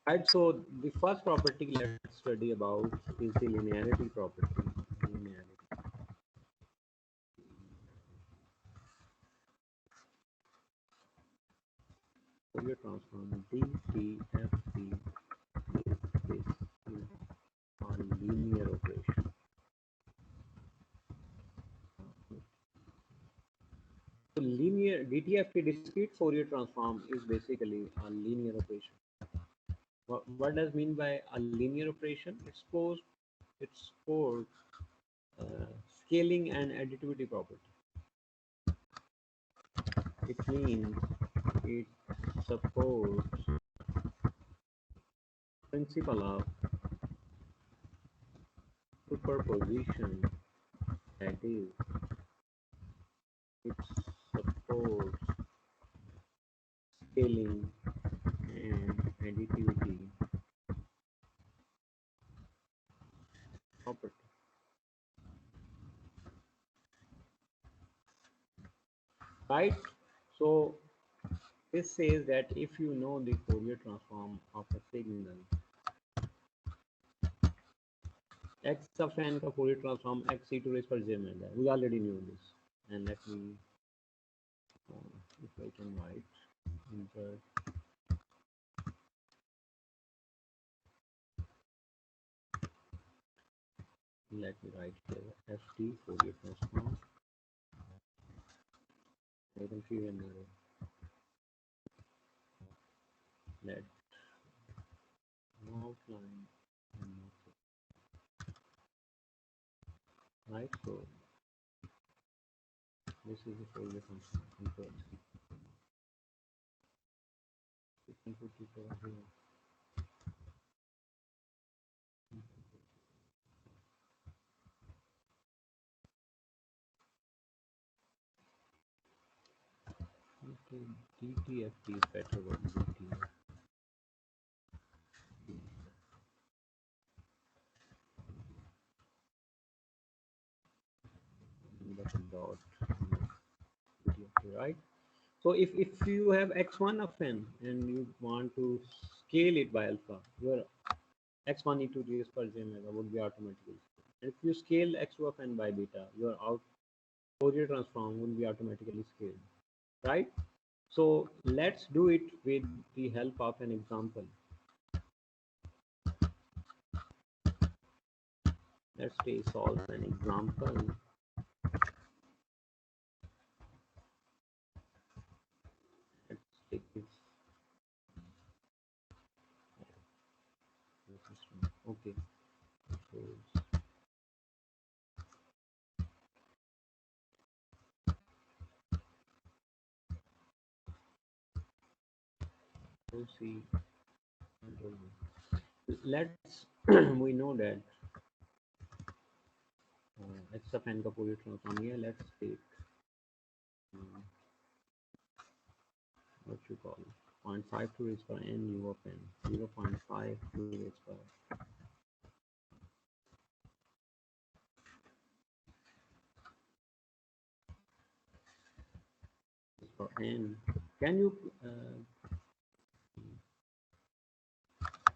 Right, so the first property let's study about is the linearity property. Linearity. Fourier transform DTFT is a linear operation. So linear DTFT, discrete Fourier transform, is basically a linear operation. What does mean by a linear operation? It supports scaling and additivity property. It means it supports principle of superposition, that is, it supports scaling and additivity property. Right? So this says that if you know the Fourier transform of a signal, x of n का Fourier transform x e to raise per j omega, we already knew this. And let me, if I can write, insert let me write here ft Fourier transform. I can see an error. Let no outline and no text. Right, so this is the Fourier transform. and put it over here. Okay, DTFT is better than DTF. That's a dot. DTFT, right? So if you have x1 of n and you want to scale it by alpha, your x1 e to the raised per j omega would be automatically scaled. And if you scale x2 of n by beta, your Fourier transform would be automatically scaled, right? So let's do it with the help of an example. Let's say solve an example. Let's take this. Okay. So see, let's we know that x of n का Fourier transform here. Let's take what you call 0.5 to raise per n u of n, 0.5 to raise per n. Can you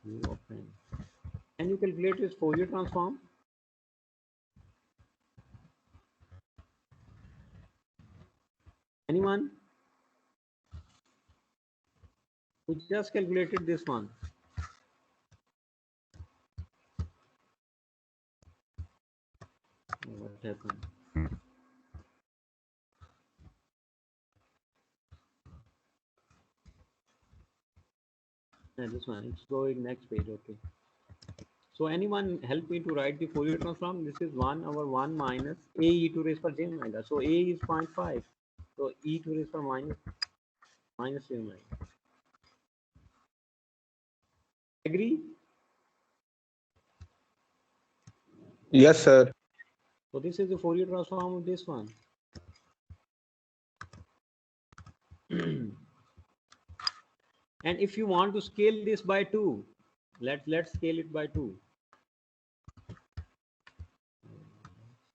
u of n? Can you calculate this Fourier transform? Anyone? We just calculated this one. What happened? Yeah, this one. Let's go in next page. Okay. So anyone help me to write the Fourier transform? This is 1 over 1 minus a e to raise per j omega. So a is 0.5. So e to raise per minus j omega. Agree? Yes, sir. So this is the Fourier transform of this one. And if you want to scale this by 2, let's scale it by 2.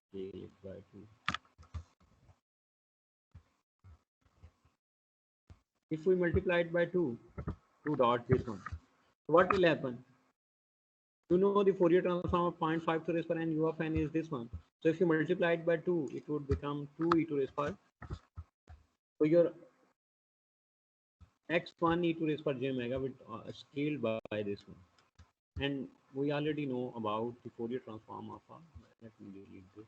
Scale it by 2. If we multiply it by 2 dots this one, what will happen? You know the Fourier transform of 0.5 to raise per n u of n is this one. So if you multiply it by 2, it would become 2 e to raise per. So your x1 e to raise per j omega will scaled by this one. And we already know about the Fourier transform of a, let me delete this.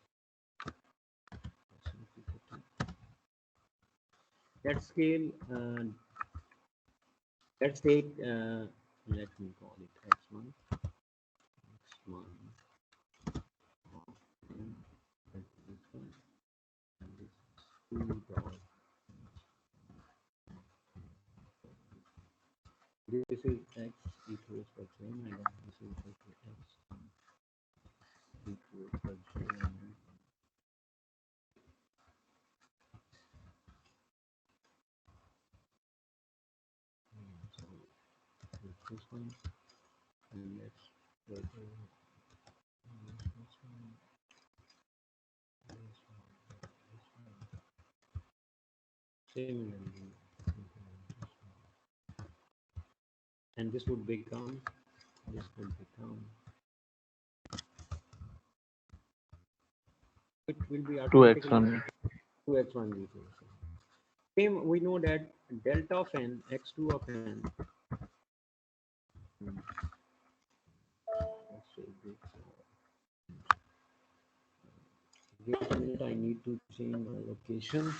Let's scale, let's take, let me call it x1, x1, and this one, and this 2 dot. This is x equals per j omega. This is equal to x equals per j omega. So this one, and let's go to this one, this one, this one. Similarly, and this would become, it will be automatically 2x1. 2x1 equals. Same, we know that delta of n, x2 of n. Let's say this. Wait a minute, I need to change my location.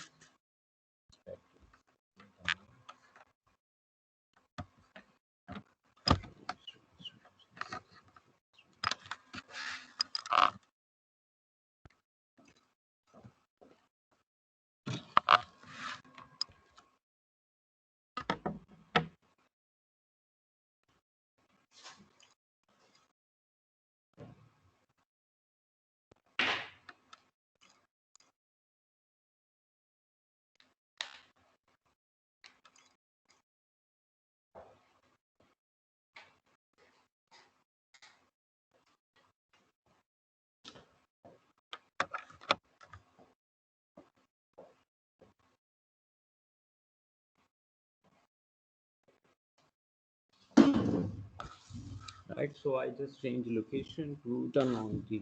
Right, so I just change location to turn on the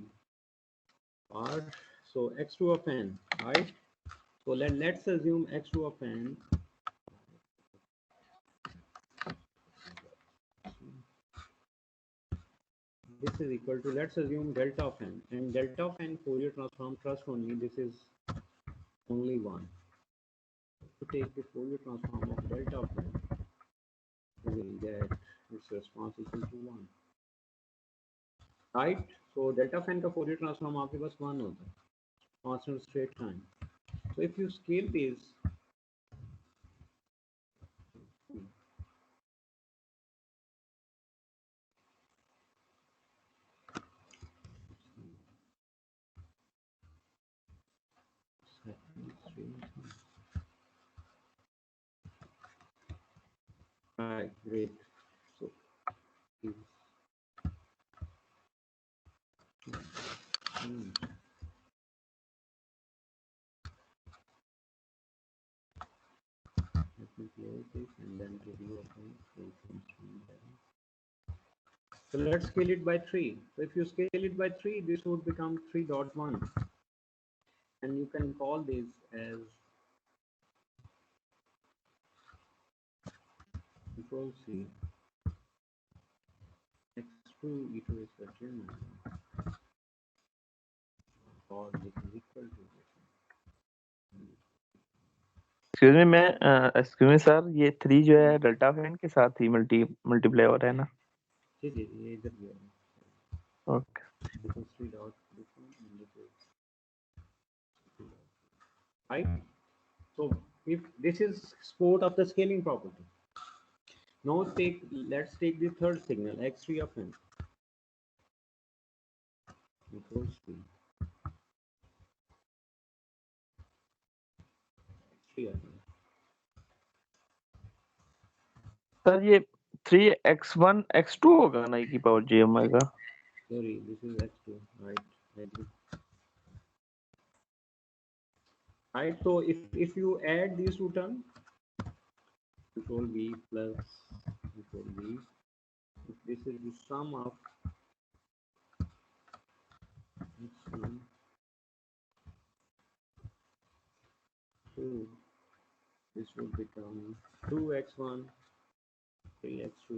R. So x2 of n, right? So let's assume x2 of n this is equal to, let's assume delta of n, and delta of n Fourier transform, trust only this is only one. To take the Fourier transform of delta of n, we will get its response equal to 1, right? So delta of n का Fourier transform आपके पास 1 होता है, constant straight time. So if you scale this, right, great. So is let me close this and then review again. So let's scale it by 3. So if you scale it by 3, this would become 3.1, and you can call this as control C x2 e to the second, or this is equal to this. Excuse me sir, ये 3 जो है delta of n के साथ ही multiply हो रहा है ना? जी जी ये इधर भी है. Okay, This is 3 dot this one and this is 3 dot. Right. So if this is support of the scaling property, now let's take the third signal x3 of n equals to x3 of n. Sir ये 3x1 x2 होगा ना, e की power j omega? Sorry, this is x2, right? Right. So if you add these two terms, control v plus control v, this is the sum of x1 2, this would become 2x1 3x2,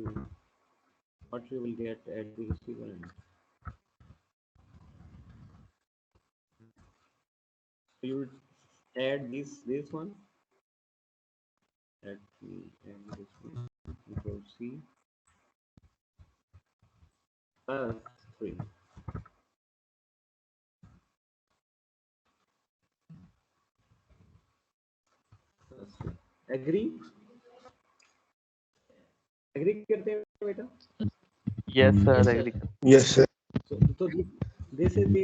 what you will get at the receiver end. So you would add this one, add this one, control C plus 3. Agree करते हैं बेटा? Yes Yes, sir, sir. Agree. Yes, sir. So this is the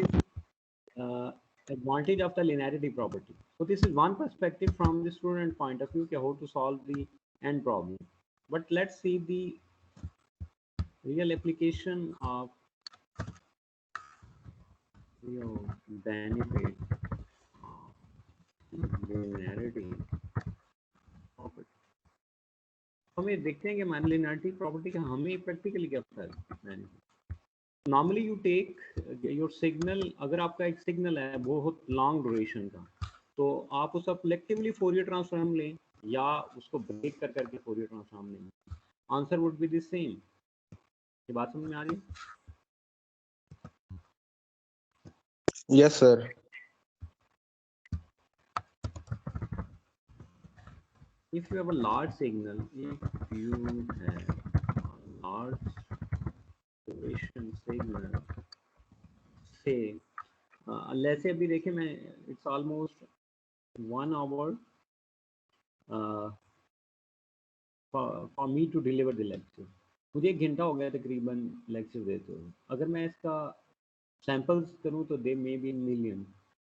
advantage of the linearity property. So this is one perspective from the student point of view, how to solve the end problem. But let's see the real application of benefit of linearity property. हमें देखते हैं कि मान linearity property का हमें practically क्या पता है. Normally you take your signal, अगर आपका एक सिग्नल है बहुत लॉन्ग ड्यूरेशन का, तो आप उसका कलेक्टिवली फोरियर ट्रांसफॉर्म लें या उसको ब्रेक कर करके फोरियर ट्रांसफॉर्म लें, answer would be the same. ये बात समझ में आ रही है? Yes, sir. If you have a large signal, if you have a large duration signal, say let's say अभी देखिए मैं it's almost 1 hour for me to deliver the lecture. मुझे 1 घंटा हो गया तकरीबन लेक्चर देते हुए. अगर मैं इसका सैंपल्स करूं तो दे मे बी मिलियन.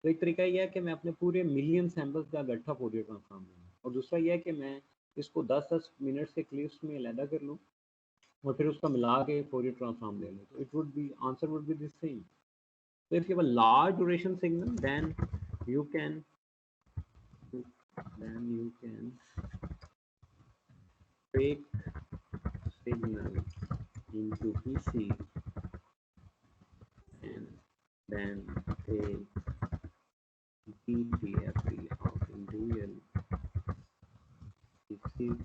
तो एक तरीका यह है कि मैं अपने पूरे मिलियन सैंपल्स का इकट्ठा फोरियर ट्रांसफॉर्म लूँ, और दूसरा यह है कि मैं इसको 10-10 मिनट्स के क्लिप्स में अलहदा कर लूँ और फिर उसका मिला के फोरियर ट्रांसफॉर्म ले लूँ. तो it would be answer would be the same. So if you have a large duration signal, then you can break signal into pieces is,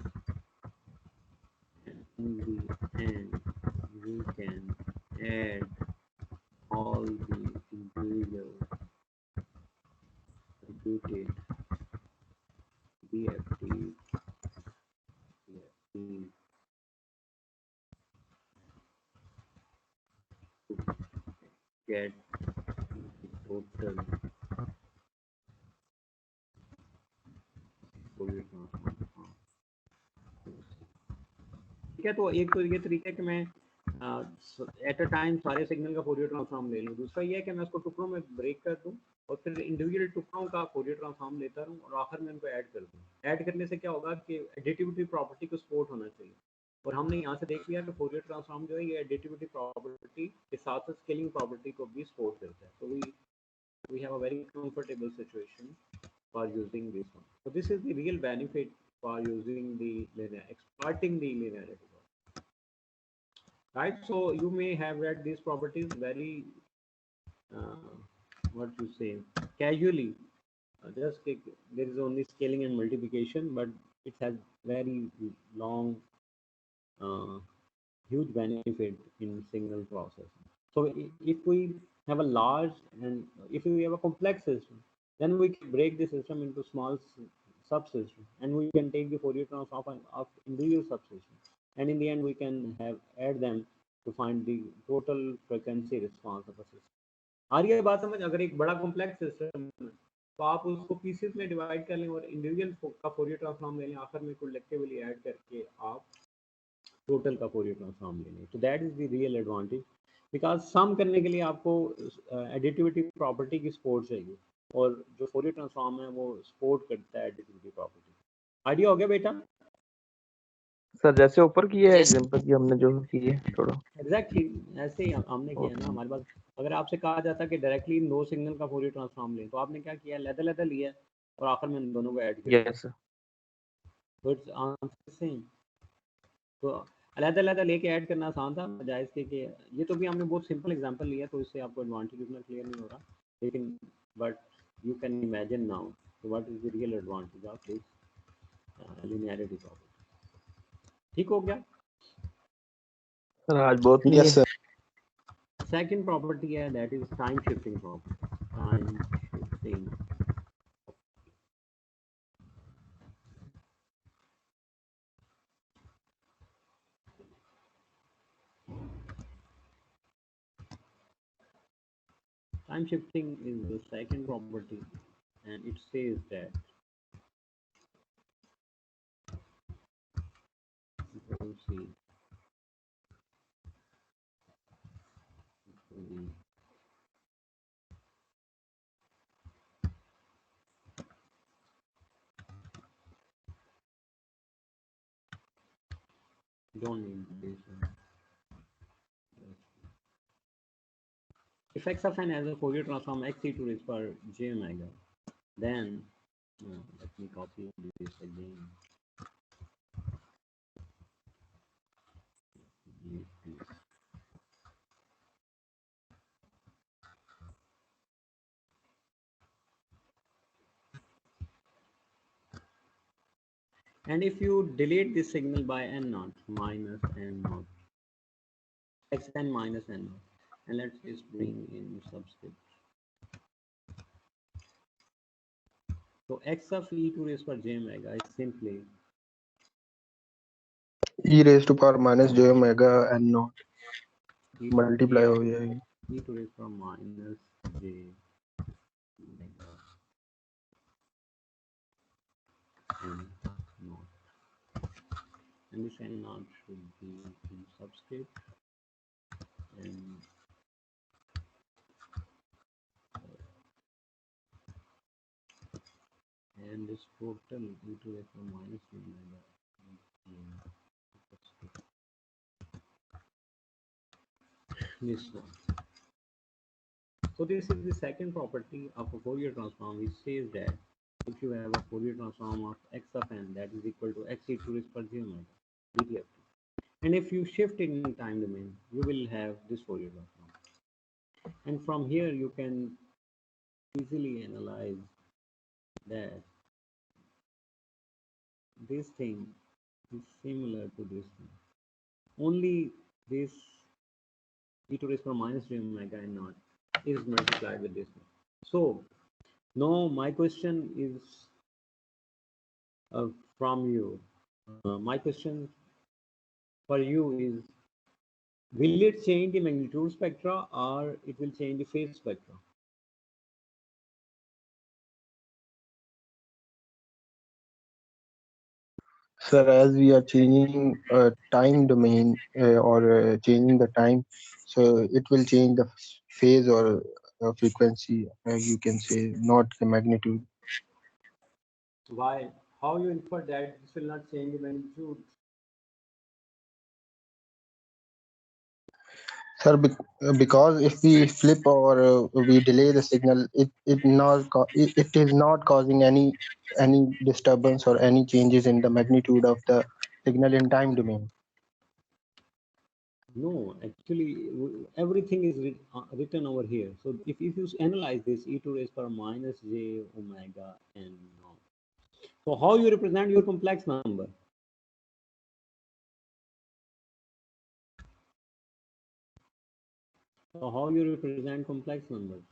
and in the end we can add all the individual repeated BFT to get the total Fourier transform. ठीक है, तो एक तो ये तरीका है कि मैं एट अ टाइम सारे सिग्नल का फोरियर ट्रांसफॉर्म ले लूँ। दूसरा ये है कि मैं उसको टुकड़ों में ब्रेक कर दूँ और फिर इंडिविजुअल टुकड़ों का फोरियर ट्रांसफॉर्म लेता रहूँ और आखिर में उनको ऐड कर दूँ। ऐड करने से क्या होगा कि एडिटिविटी प्रॉपर्टी को सपोर्ट होना चाहिए, और हमने यहाँ से देख लिया कि फोरियर ट्रांसफॉर्म जो है ये एडिटिविटी प्रॉपर्टी के साथ साथ स्केलिंग प्रॉपर्टी को भी सपोर्ट करता है। तो we have a very comfortable situation for using this one. So this is the real benefit for using the linear, exploiting the linearity. Right, so you may have read these properties very what to say casually, just there is only scaling and multiplication, but it has very long huge benefit in signal processing. So if we have a large and if we have a complex system, then we can break the system into small subsystems, and we can take the Fourier transform of individual subsystems, and in the end we can have add them to find the total frequency response of a system. आ रही है बात समझ? अगर एक बड़ा complex system है तो आप उसको पीसेस में डिवाइड कर लें और इंडिविजुअल का फोरियर ट्रांसफॉर्म ले लें, आखिर में कलेक्टिवली ऐड करके आप टोटल का फोरियर ट्रांसफॉर्म ले लें। तो that is the real advantage, because sum करने के लिए आपको एडिटिविटी प्रॉपर्टी की सपोर्ट चाहिए, और जो फोरियर ट्रांसफॉर्म है वो सपोर्ट करता है एडिटिविटी प्रॉपर्टी। आइडिया हो गया बेटा? सर जैसे ऊपर की है एग्जांपल की हमने जो की है थोड़ा एग्जैक्टली ऐसे ही हमने किया ना। हमारे पास अगर आपसे कहा जाता कि डायरेक्टली इन दो सिग्नल का फोरियर ट्रांसफॉर्म लें, तो आपने क्या किया? लैदा लिया और आखिर में इन दोनों को ऐड किया। Yes sir. तो इट्स आंसर सेम। तो अलग-अलग लेके ऐड करना आसान था, बजाय इसके कि ये तो भी हमने बहुत सिंपल एग्जांपल लिया, तो इससे आपको एडवांटेज उतना क्लियर नहीं हो रहा, लेकिन but you can imagine now what is the real advantage of this linearity property. ठीक हो गया? सर आज बहुत Yes, sir. सेकंड प्रॉपर्टी है that is time shifting property. Time shifting time shifting is the second property, and it says that we'll see don't need this one. If x of n has a Fourier transform x e to raise power j omega, then let me copy this again. And if you delete this signal by n naught minus n naught, xn minus n naught, and let's just bring in subscript. So x of e to raise power j omega is simply E raised to power minus j omega and naught e multiply हो जाएगी e to raise power minus j omega n naught, and this n naught should be in subscript, and this total e to raise power minus j omega this one. So this is the second property of a Fourier transform, which says that if you have a Fourier transform of x of n that is equal to x e to raise power j omega dtft, and if you shift it in time domain, you will have this Fourier transform, and from here you can easily analyze that this thing is similar to this one. Only this e to raise power minus j omega and not is multiplied with this one. So now my question is from you. My question for you is, will it change the magnitude spectra or it will change the phase spectra? Sir, as we are changing time domain or changing the time, so it will change the phase or frequency, you can say, not the magnitude. Why? How you infer that this will not change the magnitude? Sir, because if we flip or we delay the signal, it is not causing any disturbance or any changes in the magnitude of the signal in time domain. No, actually, everything is written over here. So if you analyze this, e to raise power minus j omega n naught. So how you represent your complex number? So how you represent complex numbers?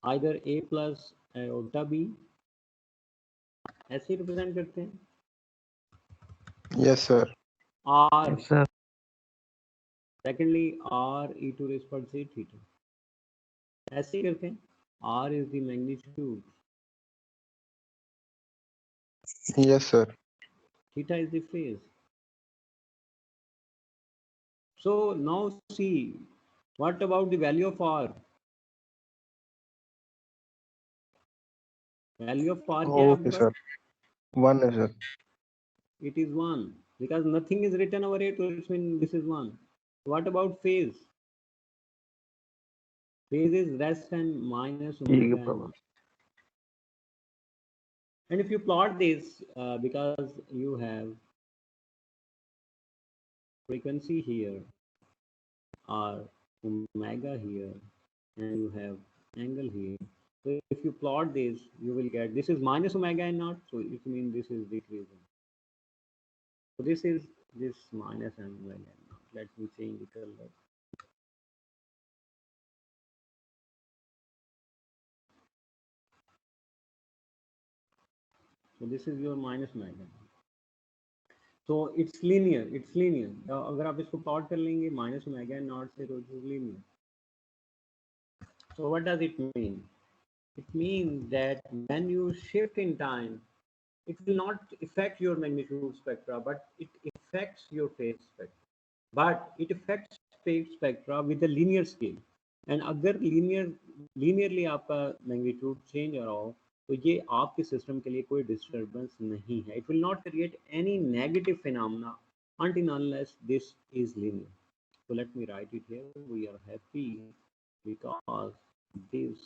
Either a plus iota b, ऐसे represent करते हैं, Yes, sir. r, Yes, sir. secondly r e to raise power j theta, ऐसे ही करते हैं, r is the magnitude, Yes, sir. theta is the phase. So now see, what about the value of r? Value of r क्या है आपके Okay, pass? sir. One is sir. It is 1 because nothing is written over it, so it means this is 1. What about phase? Phase is less than minus E की omega power. n. And if you plot this, because you have frequency here or omega here and you have angle here, so if you plot this, you will get this is minus omega n naught, so it means this is decreasing. So this is this minus omega n naught. Let me change the color. So this is your minus omega. So it's linear. It's linear. अगर आप इसको plot कर लेंगे minus omega and naught से, तो it is linear. So what does it mean? It means that when you shift in time, it will not affect your magnitude spectra, but it affects your phase spectra. But it affects phase spectra with a linear scale. And अगर linearly आपका magnitude change हो रहा हो, तो ये आपके system के लिए कोई डिस्टर्बेंस नहीं है. It will not create any negative phenomena until unless this is linear. So let me write it here. We are happy because this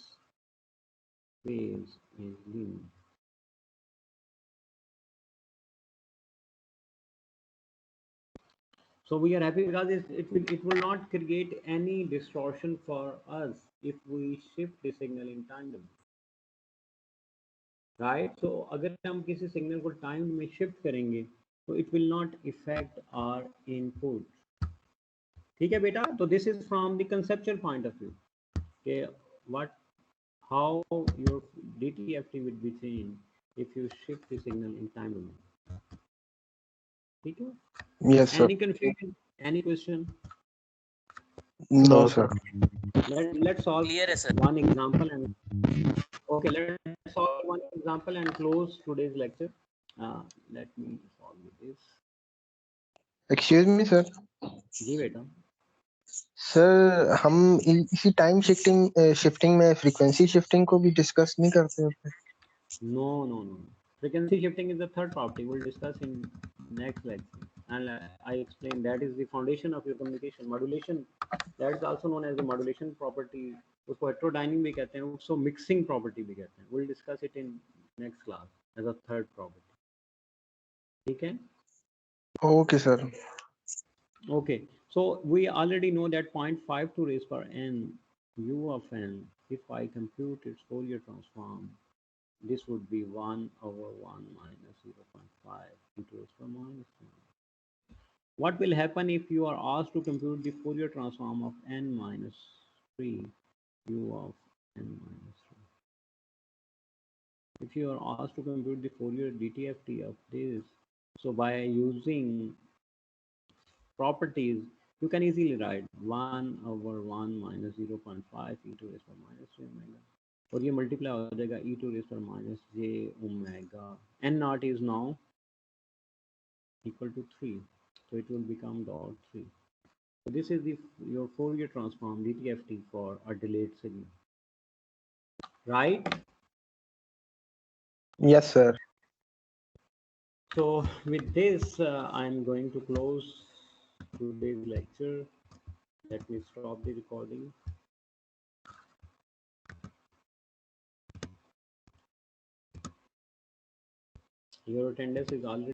phase is linear. So we are happy because it will not create any distortion for us if we shift the signal in tandem. Right? So अगर हम किसी signal को time में shift करेंगे तो it will not affect our input. ठीक है बेटा? तो this is from the conceptual point of view. Okay, how your DTFT will be changed if you shift the signal in time domain. ठीक है? Yes, sir. Any confusion? Any question? No, sir. Let's solve one example and okay, let's solve one example and close today's lecture. Let me solve this. Excuse me, sir. जी बेटा. Sir हम इसी time shifting में frequency shifting को भी discuss नहीं करते होते? No. Frequency shifting is the third property. We'll discuss in next lecture. And I explained that is the foundation of your communication. Modulation, that is also known as the modulation property. उसको heterodyning भी कहते हैं, उसको mixing property भी कहते हैं. We'll discuss it in next class as a third property. ठीक है? Okay, sir. Okay, so we already know that 0.5 to raise power n u of n, if I compute its Fourier transform, this would be 1 over 1 minus 0.5 into raised to minus 1. What will happen if you are asked to compute the Fourier transform of n minus 3 u of n minus 3? If you are asked to compute the Fourier DTFT of this, so by using properties, you can easily write 1 over 1 minus 0.5 e to raised to minus 3 omega. और ये multiply हो जाएगा e to raised to minus j omega. n naught is now equal to 3, so it will become dot 3. So this is your Fourier transform DTFT for a delayed signal, right? Yes, sir. So with this, I'm going to close today's lecture. Let me stop the recording. Your attendance is already